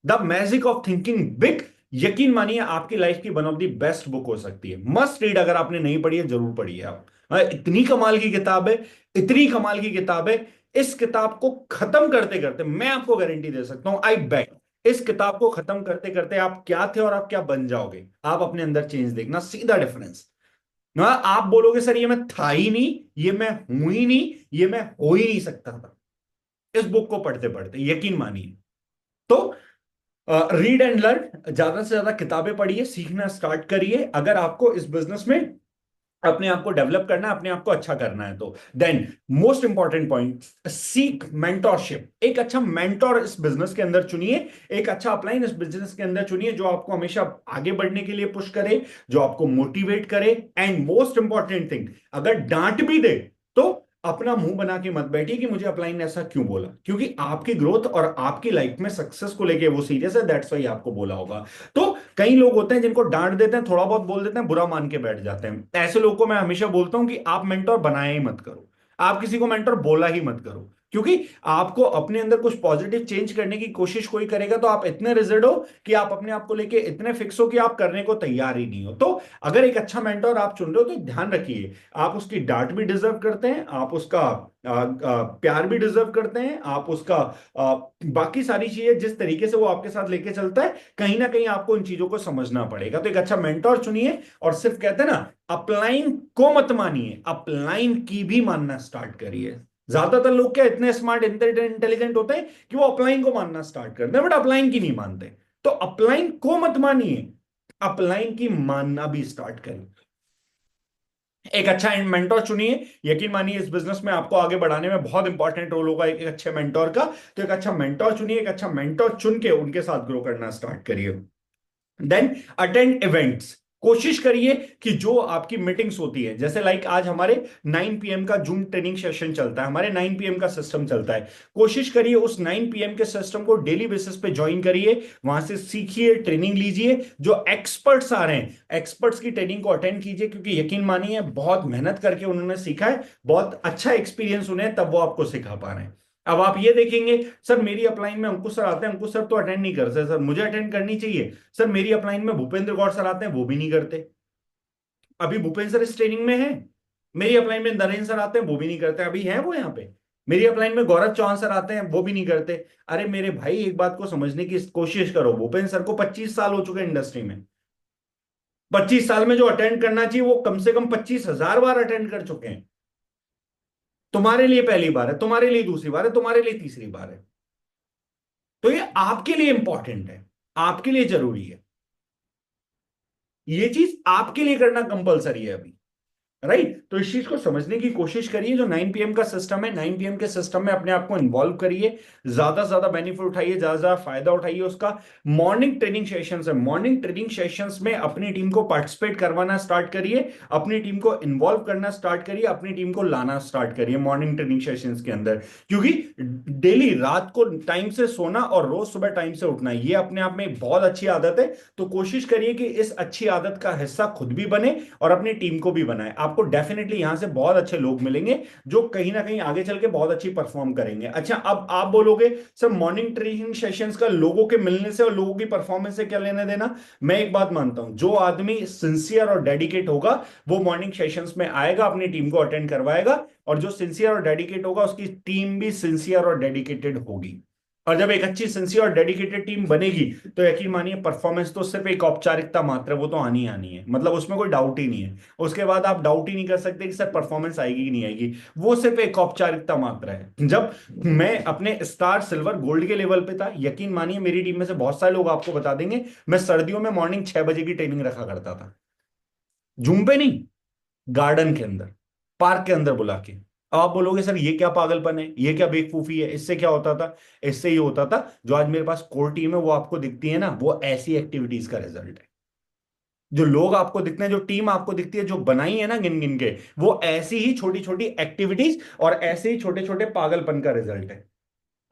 the magic of thinking big. यकीन मानिए आपकी लाइफ की one of the best book हो सकती है। मस्ट रीड, अगर आपने नहीं पढ़ी है जरूर पढ़िए आप। इतनी कमाल की किताब है, इतनी कमाल की किताब है। इस किताब को खत्म करते करते मैं आपको गारंटी दे सकता हूं, आई बेट, इस किताब को खत्म करते करते आप क्या थे और आप क्या बन जाओगे, आप अपने अंदर चेंज देखना, सीधा डिफरेंस ना। आप बोलोगे सर ये मैं था ही नहीं, ये मैं हूं ही नहीं, ये मैं हो ही नहीं सकता था इस बुक को पढ़ते पढ़ते, यकीन मानिए। तो रीड एंड लर्न, ज्यादा से ज्यादा किताबें पढ़िए, सीखना स्टार्ट करिए। अगर आपको इस बिजनेस में अपने आप को डेवलप करना है, अपने आप को अच्छा करना है, तो then most important point, seek mentorship. एक अच्छा मेंटोर इस बिजनेस के अंदर चुनिए, एक अच्छा अपलाइन इस बिजनेस के अंदर चुनिए, जो आपको हमेशा आगे बढ़ने के लिए पुश करे, जो आपको मोटिवेट करे। एंड मोस्ट इंपॉर्टेंट थिंग, अगर डांट भी दे तो अपना मुंह बना के मत बैठिए कि मुझे अपलाइन ने ऐसा क्यों बोला, क्योंकि आपकी ग्रोथ और आपकी लाइफ में सक्सेस को लेके वो सीरियस है, दैट्स वाई आपको बोला होगा। तो कई लोग होते हैं जिनको डांट देते हैं, थोड़ा बहुत बोल देते हैं, बुरा मान के बैठ जाते हैं। ऐसे लोगों को मैं हमेशा बोलता हूं कि आप मेंटोर बनाया ही मत करो, आप किसी को मेंटोर बोला ही मत करो, क्योंकि आपको अपने अंदर कुछ पॉजिटिव चेंज करने की कोशिश कोई करेगा तो आप इतने रिजिड हो कि आप अपने आप को लेके इतने फिक्स हो कि आप करने को तैयार ही नहीं हो। तो अगर एक अच्छा मेंटोर आप चुन रहे हो तो ध्यान रखिए, आप उसकी डांट भी डिजर्व करते हैं, आप उसका प्यार भी डिजर्व करते हैं, आप उसका बाकी सारी चीजें, जिस तरीके से वो आपके साथ लेके चलता है, कहीं ना कहीं आपको इन चीजों को समझना पड़ेगा। तो एक अच्छा मेंटोर चुनिए, और सिर्फ कहते हैं ना, अपलाइन को मत मानिए, अपलाइन की भी मानना स्टार्ट करिए। ज्यादातर लोग क्या इतने स्मार्ट इंटेलिजेंट होते हैं कि वो अपलाइन को मानना स्टार्ट करते हैं, बट अपलाइन की नहीं मानते। तो अपलाइन को मत मानिए, अपलाइन की मानना भी स्टार्ट करिए। एक अच्छा मेंटोर चुनिए, यकीन मानिए इस बिजनेस में आपको आगे बढ़ाने में बहुत इंपॉर्टेंट रोल होगा एक अच्छे मेंटोर का। तो एक अच्छा मेंटोर चुनिए, एक अच्छा मेंटोर चुन के उनके साथ ग्रो करना स्टार्ट करिए। देन अटेंड इवेंट्स, कोशिश करिए कि जो आपकी मीटिंग्स होती है, जैसे लाइक आज हमारे 9 PM का जूम ट्रेनिंग सेशन चलता है, हमारे 9 PM का सिस्टम चलता है, कोशिश करिए उस 9 PM के सिस्टम को डेली बेसिस पे ज्वाइन करिए, वहां से सीखिए, ट्रेनिंग लीजिए। जो एक्सपर्ट्स आ रहे हैं, एक्सपर्ट्स की ट्रेनिंग को अटेंड कीजिए, क्योंकि यकीन मानिए बहुत मेहनत करके उन्होंने सीखा है, बहुत अच्छा एक्सपीरियंस उन्हें, तब वो आपको सिखा पा रहे हैं। अब आप ये देखेंगे, सर मेरी अपलाइन में अंकुश सर आते हैं, अंकुश सर तो अटेंड नहीं करते, सर मुझे अटेंड करनी चाहिए। सर मेरी अपलाइन में भूपेंद्र गौड़ सर आते हैं, वो भी नहीं करते। अभी भूपेंद्र सर इस ट्रेनिंग में है। मेरी अपलाइन में नरेंद्र सर आते हैं, वो भी नहीं करते, अभी है वो यहाँ पे। मेरी अपलाइन में गौरव चौहान सर आते हैं, वो भी नहीं करते। अरे मेरे भाई एक बात को समझने की कोशिश करो, भूपेंद्र सर को 25 साल हो चुके हैं इंडस्ट्री में। 25 साल में जो अटेंड करना चाहिए वो कम से कम 25,000 बार अटेंड कर चुके हैं। तुम्हारे लिए पहली बार है, तुम्हारे लिए दूसरी बार है, तुम्हारे लिए तीसरी बार है। तो ये आपके लिए इंपॉर्टेंट है, आपके लिए जरूरी है, ये चीज आपके लिए करना कंपलसरी है अभी। राइट, तो इस चीज को समझने की कोशिश करिए। जो 9 PM का सिस्टम है, 9 PM के सिस्टम में अपने आप को इन्वॉल्व करिए, ज्यादा से ज्यादा बेनिफिट उठाइए, ज्यादा से ज्यादा फायदा उठाइए उसका। मॉर्निंग ट्रेनिंग सेशंस है, मॉर्निंग ट्रेनिंग सेशंस में अपनी टीम को पार्टिसिपेट करवाना स्टार्ट करिए, अपनी टीम को इन्वॉल्व करना स्टार्ट करिए, अपनी टीम को लाना स्टार्ट करिए मॉर्निंग ट्रेनिंग सेशंस के अंदर। क्योंकि डेली रात को टाइम से सोना और रोज सुबह टाइम से उठना, ये अपने आप में एक बहुत अच्छी आदत है। तो कोशिश करिए कि इस अच्छी आदत का हिस्सा खुद भी बने और अपनी टीम को भी बनाए। आपको डेफिनेटली यहां से बहुत अच्छे लोग मिलेंगे जो कहीं ना कहीं आगे चल के बहुत अच्छी परफॉर्म करेंगे। अच्छा, अब आप बोलोगे सर मॉर्निंग ट्रेनिंग सेशंस का लोगों के मिलने से और लोगों की परफॉर्मेंस से क्या लेना देना। मैं एक बात मानता हूं, जो आदमी सिंसियर और डेडिकेट होगा वो मॉर्निंग सेशंस में आएगा, अपनी टीम को अटेंड करवाएगा, और जो सिंसियर और डेडिकेट होगा उसकी टीम भी सिंसियर और डेडिकेटेड होगी। और जब एक अच्छी सिंसियर और डेडिकेटेड टीम बनेगी तो यकीन मानिए परफॉर्मेंस तो सिर्फ एक औपचारिकता मात्र है, वो तो आनी आनी है, मतलब उसमें कोई डाउट ही नहीं है। उसके बाद आप डाउट ही नहीं कर सकते कि सर परफॉर्मेंस आएगी कि नहीं आएगी, वो सिर्फ एक औपचारिकता मात्र है। जब मैं अपने स्टार सिल्वर गोल्ड के लेवल पे था, यकीन मानिए मेरी टीम में से बहुत सारे लोग आपको बता देंगे, मैं सर्दियों में मॉर्निंग 6 बजे की ट्रेनिंग रखा करता था, जूम पे नहीं, गार्डन के अंदर, पार्क के अंदर बुला के। अब आप बोलोगे सर ये क्या पागलपन है, ये क्या बेवकूफी है, इससे क्या होता था। इससे ये होता था, जो आज मेरे पास कोर टीम है वो आपको दिखती है ना, वो ऐसी एक्टिविटीज का रिजल्ट है। जो लोग आपको दिखते हैं, जो टीम आपको दिखती है, जो बनाई है ना गिन गिन के, वो ऐसी ही छोटी छोटी एक्टिविटीज और ऐसे ही छोटे छोटे पागलपन का रिजल्ट है।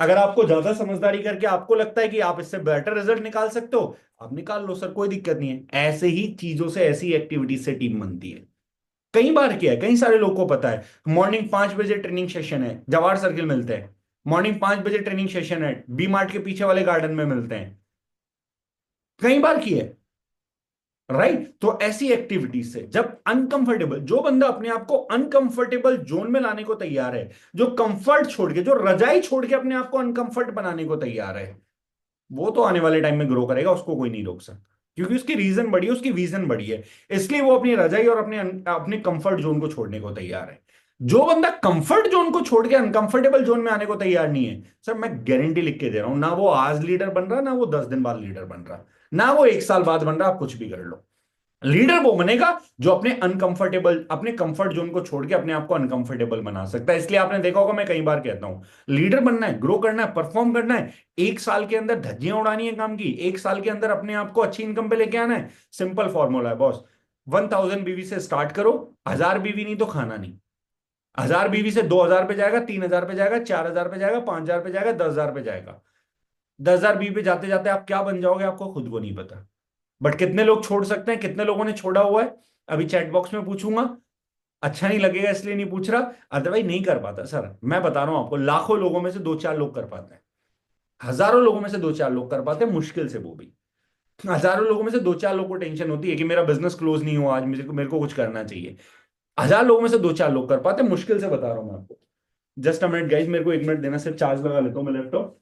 अगर आपको ज्यादा समझदारी करके आपको लगता है कि आप इससे बेटर रिजल्ट निकाल सकते हो, आप निकाल लो सर, कोई दिक्कत नहीं है। ऐसे ही चीजों से, ऐसी एक्टिविटीज से टीम बनती है। कई बार किया है, कई सारे लोगों को पता है। मॉर्निंग 5 बजे ट्रेनिंग सेशन है, जवाहर सर्किल मिलते हैं। मॉर्निंग 5 बजे ट्रेनिंग सेशन है, बी मार्ट के पीछे वाले गार्डन में मिलते हैं। कई बार किया है, राइट। तो ऐसी एक्टिविटीज से जब अनकंफर्टेबल, जो बंदा अपने आप को अनकंफर्टेबल जोन में लाने को तैयार है, जो कंफर्ट छोड़ के, जो रजाई छोड़ के अपने आप को अनकंफर्ट बनाने को तैयार है, वो तो आने वाले टाइम में ग्रो करेगा, उसको कोई नहीं रोक सकता, क्योंकि उसकी रीजन बड़ी है, उसकी विजन बड़ी है। इसलिए वो अपनी रजाई और अपने अपने कंफर्ट जोन को छोड़ने को तैयार है। जो बंदा कंफर्ट जोन को छोड़ के अनकंफर्टेबल जोन में आने को तैयार नहीं है, सर मैं गारंटी लिख के दे रहा हूं, ना वो आज लीडर बन रहा, ना वो 10 दिन बाद लीडर बन रहा, ना वो 1 साल बाद बन रहा, आप कुछ भी कर लो। लीडर वो बनेगा जो अपने अनकंफर्टेबल, अपने कंफर्ट जोन को छोड़ के अपने आप को अनकंफर्टेबल बना सकता है। इसलिए आपने देखा होगा, मैं कई बार कहता हूं, लीडर बनना है, ग्रो करना है, परफॉर्म करना है, 1 साल के अंदर धज्जियां उड़ानी है काम की, 1 साल के अंदर अपने आप को अच्छी इनकम पे लेके आना है। सिंपल फॉर्मूला है बॉस, 1000 बीवी से स्टार्ट करो, 1000 बीवी नहीं तो खाना नहीं। 1000 बीवी से 2000 पे जाएगा, 3000 पे जाएगा, 4000 पे जाएगा, 5000 पे जाएगा, 10,000 पे जाएगा। 10,000 बीवी पे जाते जाते आप क्या बन जाओगे आपको खुद को नहीं पता। बट कितने लोग छोड़ सकते हैं, कितने लोगों ने छोड़ा हुआ है, अभी चैट बॉक्स में पूछूंगा। अच्छा नहीं लगेगा इसलिए नहीं पूछ रहा, अदरवाइज नहीं कर पाता सर, मैं बता रहा हूं आपको, लाखों लोगों में से 2-4 लोग कर पाते हैं, हजारों लोगों में से 2-4 लोग कर पाते हैं, मुश्किल से वो भी। हजारों लोगों में से 2-4 लोग को टेंशन होती है कि मेरा बिजनेस क्लोज नहीं हुआ आज, मेरे को कुछ करना चाहिए। 1000 लोगों में से 2-4 लोग कर पाते हैं, मुश्किल से बता रहा हूं मैं आपको। जस्ट अ मिनट गाइस, मेरे को 1 मिनट देना, सिर्फ चार्ज लगा लेता हूँ मैं लैपटॉप।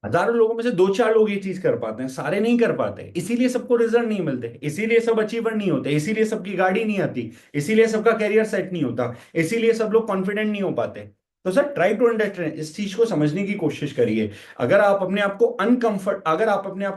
1000 लोगों में से 2-4 लोग ये चीज कर पाते हैं, सारे नहीं कर पाते, इसीलिए सबको रिजल्ट नहीं मिलते, इसीलिए सब अचीवर नहीं होते, इसीलिए सबकी गाड़ी नहीं आती, इसीलिए सबका कैरियर सेट नहीं होता, इसीलिए सब लोग कॉन्फिडेंट नहीं हो पाते। तो सर ट्राई टू अंडरस्टैंड, इस चीज को समझने की कोशिश करिए। अगर आप अपने आप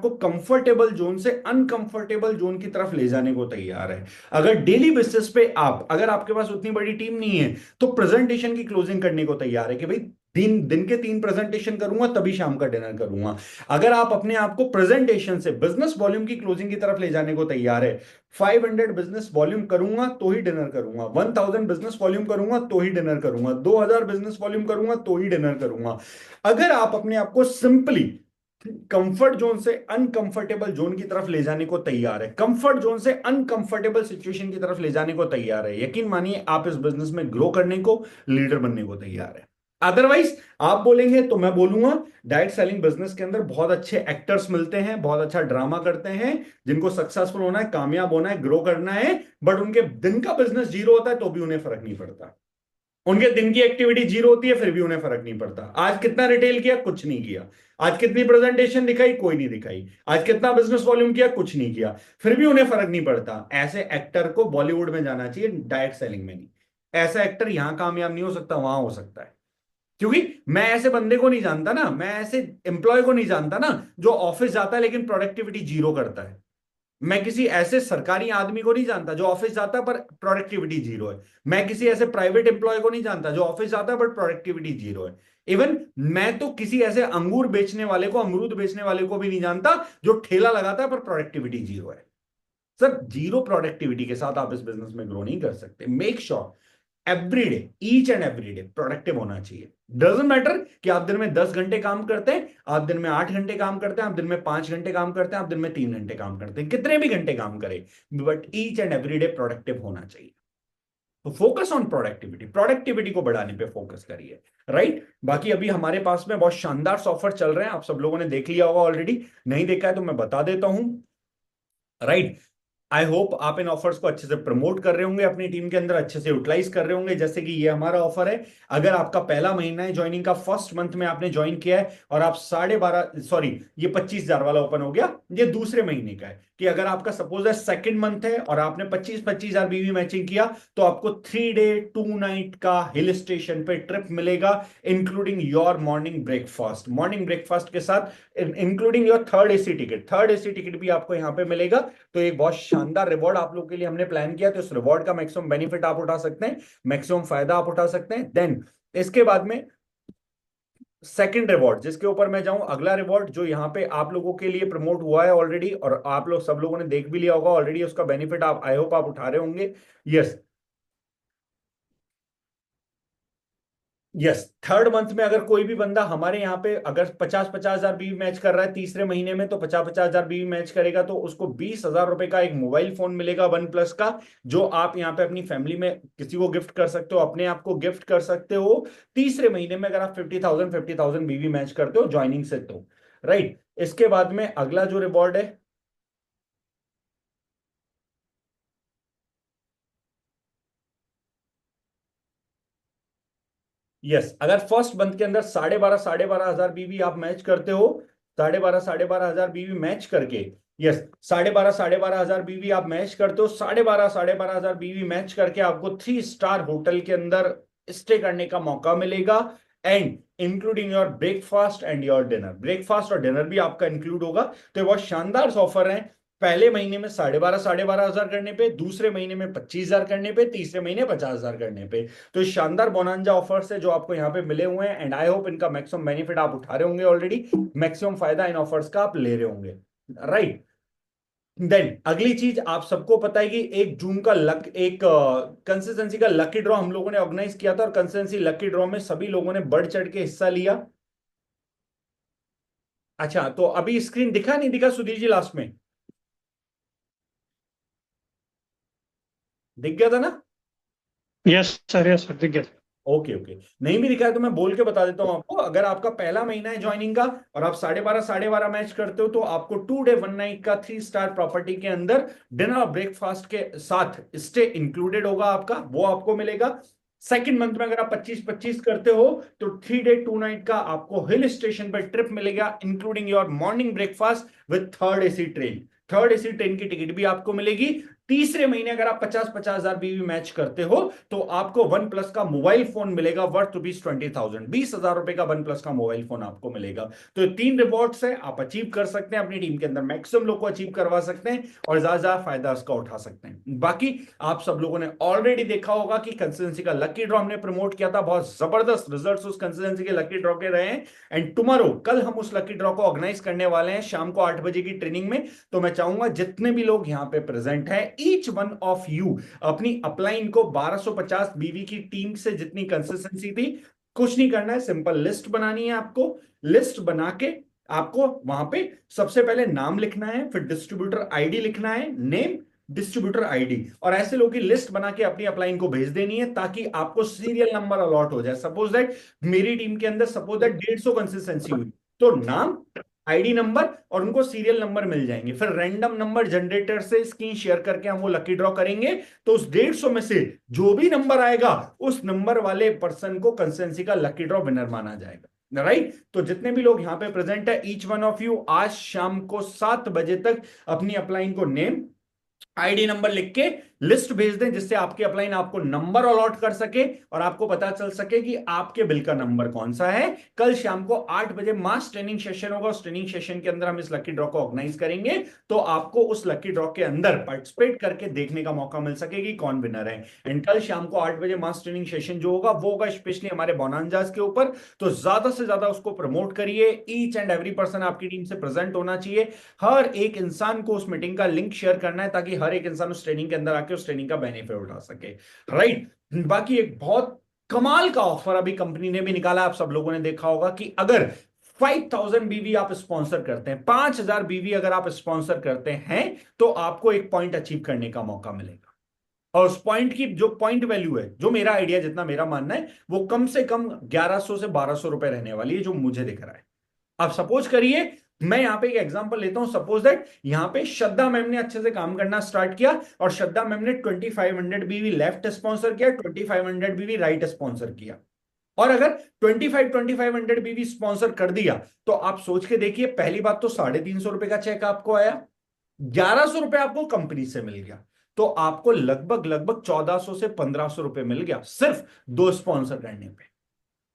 को कंफर्टेबल जोन से अनकंफर्टेबल जोन की तरफ ले जाने को तैयार है, अगर डेली बेसिस पे आप, अगर आपके पास उतनी बड़ी टीम नहीं है, तो प्रेजेंटेशन की क्लोजिंग करने को तैयार है कि भाई दिन दिन के 3 प्रेजेंटेशन करूंगा तभी शाम का डिनर करूंगा। अगर आप अपने आप को प्रेजेंटेशन से बिजनेस वॉल्यूम की क्लोजिंग की तरफ ले जाने को तैयार है, 500 बिजनेस वॉल्यूम करूंगा तो ही डिनर करूंगा, 1000 बिजनेस वॉल्यूम करूंगा तो ही डिनर करूंगा, 2000 बिजनेस वॉल्यूम करूंगा तो ही डिनर करूंगा। अगर आप अपने आप को सिंपली कंफर्ट जोन से अनकंफर्टेबल जोन की तरफ ले जाने को तैयार है, कंफर्ट जोन से अनकंफर्टेबल सिचुएशन की तरफ ले जाने को तैयार है, यकीन मानिए आप इस बिजनेस में ग्रो करने को, लीडर बनने को तैयार है। अदरवाइज आप बोलेंगे तो मैं बोलूंगा, डायरेक्ट सेलिंग बिजनेस के अंदर बहुत अच्छे एक्टर्स मिलते हैं, बहुत अच्छा ड्रामा करते हैं, जिनको सक्सेसफुल होना है, कामयाब होना है, ग्रो करना है, बट उनके दिन का बिजनेस जीरो होता है तो भी उन्हें फर्क नहीं पड़ता। उनके दिन की एक्टिविटी जीरो होती है फिर भी उन्हें फर्क नहीं पड़ता। आज कितना रिटेल किया, कुछ नहीं किया। आज कितनी प्रेजेंटेशन दिखाई, कोई नहीं दिखाई। आज कितना बिजनेस वॉल्यूम किया, कुछ नहीं किया, फिर भी उन्हें फर्क नहीं पड़ता। ऐसे एक्टर को बॉलीवुड में जाना चाहिए, डायरेक्ट सेलिंग में नहीं। ऐसा एक्टर यहां कामयाब नहीं हो सकता, वहां हो सकता है। क्योंकि मैं ऐसे बंदे को नहीं जानता ना, मैं ऐसे एम्प्लॉय को नहीं जानता ना, जो ऑफिस जाता है लेकिन प्रोडक्टिविटी जीरो करता है। मैं किसी ऐसे सरकारी आदमी को नहीं जानता जो ऑफिस जाता है पर प्रोडक्टिविटी जीरो है। मैं किसी ऐसे प्राइवेट एम्प्लॉय को नहीं जानता जो ऑफिस जाता है बट प्रोडक्टिविटी जीरो है। इवन मैं तो किसी ऐसे अंगूर बेचने वाले को, अमरूद बेचने वाले को भी नहीं जानता जो ठेला लगाता है पर प्रोडक्टिविटी जीरो है। सर जीरो प्रोडक्टिविटी के साथ आप इस बिजनेस में ग्रो नहीं कर सकते। Make sure every day, each and every day productive होना चाहिए। डजेंट मैटर कि आप दिन में 10 घंटे काम करते हैं, आप दिन में 8 घंटे काम करते हैं, आप दिन में 5 घंटे काम करते हैं, आप दिन में 3 घंटे काम करते हैं, कितने भी घंटे काम करें, but each and every day productive होना चाहिए। तो फोकस ऑन प्रोडक्टिविटी, प्रोडक्टिविटी को बढ़ाने पे फोकस करिए। राइट, बाकी अभी हमारे पास में बहुत शानदार ऑफर चल रहे हैं, आप सब लोगों ने देख लिया होगा ऑलरेडी, नहीं देखा है तो मैं बता देता हूं। राइट, आई होप आप इन ऑफर्स को अच्छे से प्रमोट कर रहे होंगे, अपनी टीम के अंदर अच्छे से यूटिलाइज कर रहे होंगे। जैसे कि ये हमारा ऑफर है, अगर आपका पहला महीना है ज्वाइनिंग का, फर्स्ट मंथ में आपने ज्वाइन किया है और आप 12.5, सॉरी ये 25,000 वाला ओपन हो गया, ये दूसरे महीने का है कि अगर आपका सपोज है सेकंड मंथ है और आपने 25,000 बीवी मैचिंग किया, तो आपको 3 डे 2 नाइट का हिल स्टेशन पे ट्रिप मिलेगा, including your morning breakfast, morning breakfast के साथ including your third AC ticket, third AC ticket भी आपको यहां पे मिलेगा। तो एक बहुत शानदार रिवॉर्ड आप लोग के लिए हमने प्लान किया, तो इस रिवॉर्ड का मैक्सिमम बेनिफिट आप उठा सकते हैं, मैक्सिमम फायदा आप उठा सकते हैं। देन इसके बाद में सेकंड रिवॉर्ड जिसके ऊपर मैं जाऊं, अगला रिवॉर्ड जो यहाँ पे आप लोगों के लिए प्रमोट हुआ है ऑलरेडी, और आप लोग सब लोगों ने देख भी लिया होगा ऑलरेडी, उसका बेनिफिट आप आई होप आप उठा रहे होंगे। यस, यस, थर्ड मंथ में अगर कोई भी बंदा हमारे यहाँ पे अगर 50,000 बीवी मैच कर रहा है तीसरे महीने में, तो 50,000 बीवी मैच करेगा तो उसको 20,000 रुपए का एक मोबाइल फोन मिलेगा वन प्लस का, जो आप यहाँ पे अपनी फैमिली में किसी को गिफ्ट कर सकते हो, अपने आप को गिफ्ट कर सकते हो तीसरे महीने में, अगर आप 50,000 बीवी मैच करते हो ज्वाइनिंग से तो। राइट, इसके बाद में अगला जो रिवॉर्ड है, यस, अगर फर्स्ट मंथ के अंदर 12,500 बीवी आप मैच करते हो, 12,500 बीवी मैच करके, यस, 12,500 बीवी आप मैच करते हो, 12,500 बीवी मैच करके आपको 3 स्टार होटल के अंदर स्टे करने का मौका मिलेगा, and including your breakfast and your dinner, breakfast और डिनर भी आपका इंक्लूड होगा। तो ये बहुत शानदार ऑफर है, पहले महीने में 12,500 करने पे, दूसरे महीने में 25,000 करने पे, तीसरे महीने 50,000 करने पे। तो ये शानदार बोनांजा ऑफर्स है जो आपको यहाँ पे मिले हुए हैं, एंड आई होप इनका मैक्सिमम बेनिफिट आप उठा रहे होंगे ऑलरेडी, मैक्सिमम फायदा इन ऑफर्स का आप ले रहे होंगे। राइट, देन अगली चीज आप सबको पता है कि 1 जून का लक एक कंसिस्टेंसी का लकी ड्रॉ हम लोगों ने ऑर्गेनाइज किया था, और कंसिस्टेंसी लकी ड्रॉ में सभी लोगों ने बढ़ चढ़ के हिस्सा लिया। अच्छा, तो अभी स्क्रीन दिखा नहीं दिखा सुधीर जी, लास्ट में दिख गया था ना? यस सर दिख गया। ओके, ओके, नहीं भी दिखा है तो मैं बोल के बता देता हूं आपको, अगर आपका पहला महीना है ज्वाइनिंग का और आप 12.5 मैच करते हो, तो आपको 2 डे 1 नाइट का 3 स्टार प्रॉपर्टी के अंदर डिनर और ब्रेकफास्ट के साथ स्टे इंक्लूडेड होगा आपका, वो आपको मिलेगा। सेकंड मंथ में अगर आप 25-25 करते हो, तो 3 डे 2 नाइट का आपको हिल स्टेशन पर ट्रिप मिलेगा, including your morning breakfast with third AC train, third AC train की टिकट भी आपको मिलेगी। तीसरे महीने अगर आप 50,000 बीवी मैच करते हो, तो आपको वन प्लस का मोबाइल फोन मिलेगा वर्थ ₹20,000, 20,000 रुपए का वन प्लस का मोबाइल फोन आपको मिलेगा। तो ये 3 रिवॉर्ड्स है, आप अचीव कर सकते हैं अपनी टीम के अंदर, मैक्सिमम लोग को अचीव करवा सकते हैं और ज्यादा ज्यादा फायदा इसका उठा सकते हैं। बाकी आप सब लोगों ने ऑलरेडी देखा होगा कि कंसिस्टेंसी का लकी ड्रॉ हमने प्रमोट किया था, बहुत जबरदस्त रिजल्ट्स उस कंसिस्टेंसी के लकी ड्रॉ के रहे हैं, एंड टुमारो कल हम उस लकी ड्रॉ को ऑर्गेनाइज करने वाले हैं शाम को 8 बजे की ट्रेनिंग में। तो मैं चाहूंगा जितने भी लोग यहाँ पे प्रेजेंट हैं, ईच वन ऑफ यू अपनी अपलाइन को 1250 बीवी की टीम से जितनी कंसिस्टेंसी थी, कुछ नहीं करना है, सिंपल लिस्ट बनानी है आपको, लिस्ट बना के आपको वहां पे सबसे पहले नाम लिखना है, फिर डिस्ट्रीब्यूटर आईडी लिखना है, नेम डिस्ट्रीब्यूटर आईडी, और ऐसे लोगों की लिस्ट बना के अपनी अपलाइन को भेज देनी है, ताकि आपको सीरियल नंबर अलॉट हो जाए। सपोज दैट मेरी टीम के अंदर सपोज दैट 150 कंसिस्टेंसी हुई, तो नाम, आईडी नंबर और उनको सीरियल नंबर मिल जाएंगे, फिर रैंडम नंबर जनरेटर से स्क्रीन शेयर करके हम वो लकी ड्रॉ करेंगे, तो उस 150 में से जो भी नंबर आएगा, उस नंबर वाले पर्सन को कंसिस्टेंसी का लकी ड्रॉ विनर माना जाएगा। राइट, तो जितने भी लोग यहां पे प्रेजेंट है, ईच वन ऑफ यू आज शाम को 7 बजे तक अपनी अपलाइन को नेम, आईडी नंबर लिख के लिस्ट भेज दें, जिससे आपके अपलाइन आपको नंबर अलॉट कर सके और आपको पता चल सके कि आपके बिल का नंबर कौन सा है। कल शाम को 8 बजे मास ट्रेनिंग सेशन होगा। उस ट्रेनिंग सेशन के अंदर हम इस लकी ड्रॉ को ऑर्गेनाइज करेंगे, तो आपको उस लकी ड्रॉ के अंदर पार्टिसिपेट करके देखने का मौका मिल सकेगी कौन विनर है। एंड कल शाम को 8 बजे मास ट्रेनिंग सेशन जो होगा वो होगा स्पेशली हमारे बोनांजास के ऊपर। तो ज्यादा से ज्यादा उसको प्रमोट करिए। ईच एंड एवरी पर्सन आपकी टीम से प्रेजेंट होना चाहिए। हर एक इंसान को उस मीटिंग का लिंक शेयर करना है, ताकि हर एक इंसान उस ट्रेनिंग के अंदर आके उस ट्रेनिंग का बेनिफिट उठा सके। राइट। बाकी एक बहुत कमाल का ऑफर अभी कंपनी ने भी निकाला, आप सब लोगों ने देखा होगा कि अगर 5000 बीवी आप स्पॉन्सर करते हैं, 5000 बीवी अगर आप स्पॉन्सर करते हैं, तो आपको एक पॉइंट अचीव करने का मौका मिलेगा। और उस पॉइंट की जो पॉइंट वैल्यू है, जो मेरा आइडिया, जितना मेरा मानना है, वो कम से कम 1100 से 1200 रुपए रहने वाली है, जो मुझे दिख रहा है। अब सपोज करिए, मैं यहां पे एक एग्जांपल लेता हूं। सपोज दैट यहां पे श्रद्धा मैम ने अच्छे से काम करना स्टार्ट किया और श्रद्धा मैम ने 2500 बीवी लेफ्ट स्पॉन्सर किया, 2500 बीवी राइट स्पॉन्सर किया। और अगर 2500 बीवी स्पॉन्सर कर दिया, तो आप सोच के देखिए, पहली बात तो 350 रुपए का चेक आपको आया, 1100 रुपए आपको कंपनी से मिल गया, तो आपको लगभग लगभग 1400 से 1500 रुपए मिल गया सिर्फ दो स्पॉन्सर करने पे।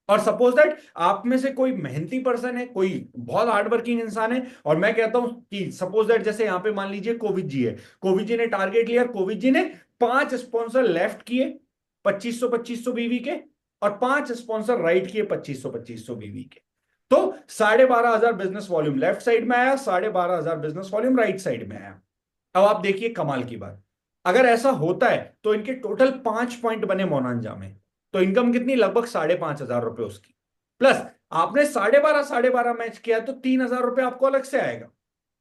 और सपोज दैट आप में से कोई मेहनती पर्सन है, कोई बहुत हार्ड वर्किंग इंसान है, और मैं कहता हूं कि सपोज दैट जैसे यहां पे मान लीजिए कोविद जी है, कोविद जी ने टारगेट लिया, कोविद जी ने 5 स्पॉन्सर लेफ्ट किए 2500 बीवी के, और 5 स्पॉन्सर राइट किए 2500 बीवी के। तो 12,500 बिजनेस वॉल्यूम लेफ्ट साइड में आया, 12,500 बिजनेस वॉल्यूम राइट साइड में आया। अब आप देखिए कमाल की बात, अगर ऐसा होता है तो इनके टोटल 5 पॉइंट बने मोनांजा में। तो इनकम कितनी, लगभग 5,500 रुपए उसकी, प्लस आपने 12,500 मैच किया, तो 3,000 रुपए आपको अलग से आएगा,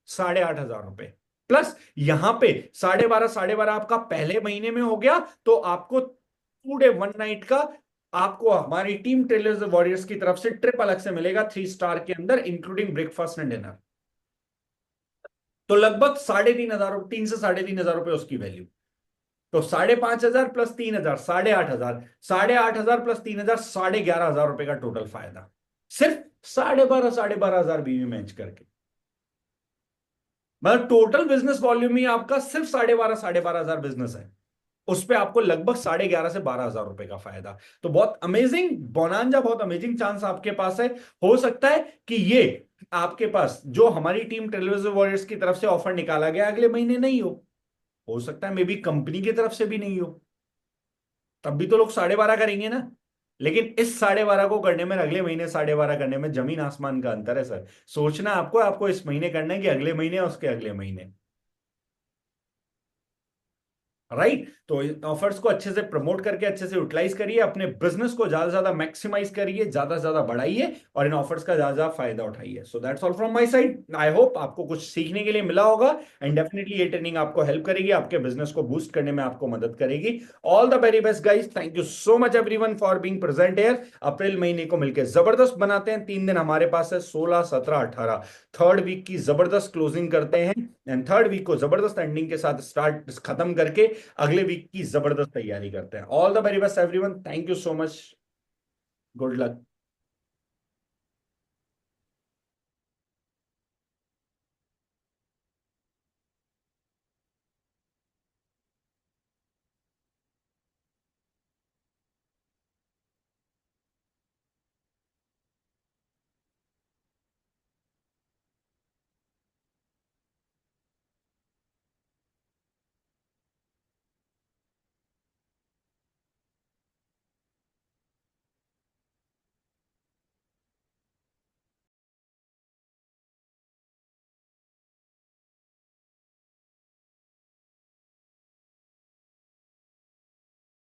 8,500 रुपए। प्लस यहां पे 12,500 आपका पहले महीने में हो गया, तो आपको 2 डे 1 नाइट का आपको हमारी टीम ट्रेलर्स वॉरियर्स की तरफ से ट्रिप अलग से मिलेगा 3 स्टार के अंदर, इंक्लूडिंग ब्रेकफास्ट एंड डिनर। तो लगभग 3,500, 3 से 3,500 रुपए उसकी वैल्यू। तो 5,500 प्लस 3,000, 8,500, 8,500 प्लस 3,000, 11,500 रुपए का टोटल फायदा, सिर्फ 12,500 बीवी मैच करके। मतलब टोटल बिजनेस वॉल्यूम ही आपका सिर्फ 12,500 बिजनेस है, उस पे आपको लगभग 11,500 से 12,000 रुपए का फायदा। तो बहुत अमेजिंग बोनांजा, बहुत अमेजिंग चांस आपके पास है। हो सकता है कि ये आपके पास जो हमारी टीम टेलीविजन वॉरियर्स की तरफ से ऑफर निकाला गया अगले महीने नहीं हो सकता है मे बी कंपनी की तरफ से भी नहीं हो, तब भी तो लोग 12,500 करेंगे ना। लेकिन इस 12,500 को करने में, अगले महीने 12,500 करने में जमीन आसमान का अंतर है सर। सोचना आपको आपको इस महीने करना है कि अगले महीने, उसके अगले महीने। राइट। तो ऑफर्स को अच्छे से प्रमोट करके अच्छे से यूटिलाइज करिए, अपने बिजनेस को ज्यादा से ज्यादा मैक्सिमाइज करिए, ज्यादा से ज्यादा बढ़ाइए, और इन ऑफर्स का ज्यादा फायदा उठाइए। So that's all from my side. I hope आपको कुछ सीखने के लिए मिला होगा, एंड डेफिनेटली ये ट्रेनिंग आपको हेल्प करेगी, आपके बिजनेस को बूस्ट करने में आपको मदद करेगी। All the very best guys, thank you so much everyone for being present here. अप्रैल महीने को मिलकर जबरदस्त बनाते हैं। 3 दिन हमारे पास है, 16, 17, 18। थर्ड वीक की जबरदस्त क्लोजिंग करते हैं, एंड थर्ड वीक को जबरदस्त एंडिंग के साथ स्टार्ट खत्म करके अगले वीक की जबरदस्त तैयारी करते हैं। All the very best everyone, thank you so much, good luck.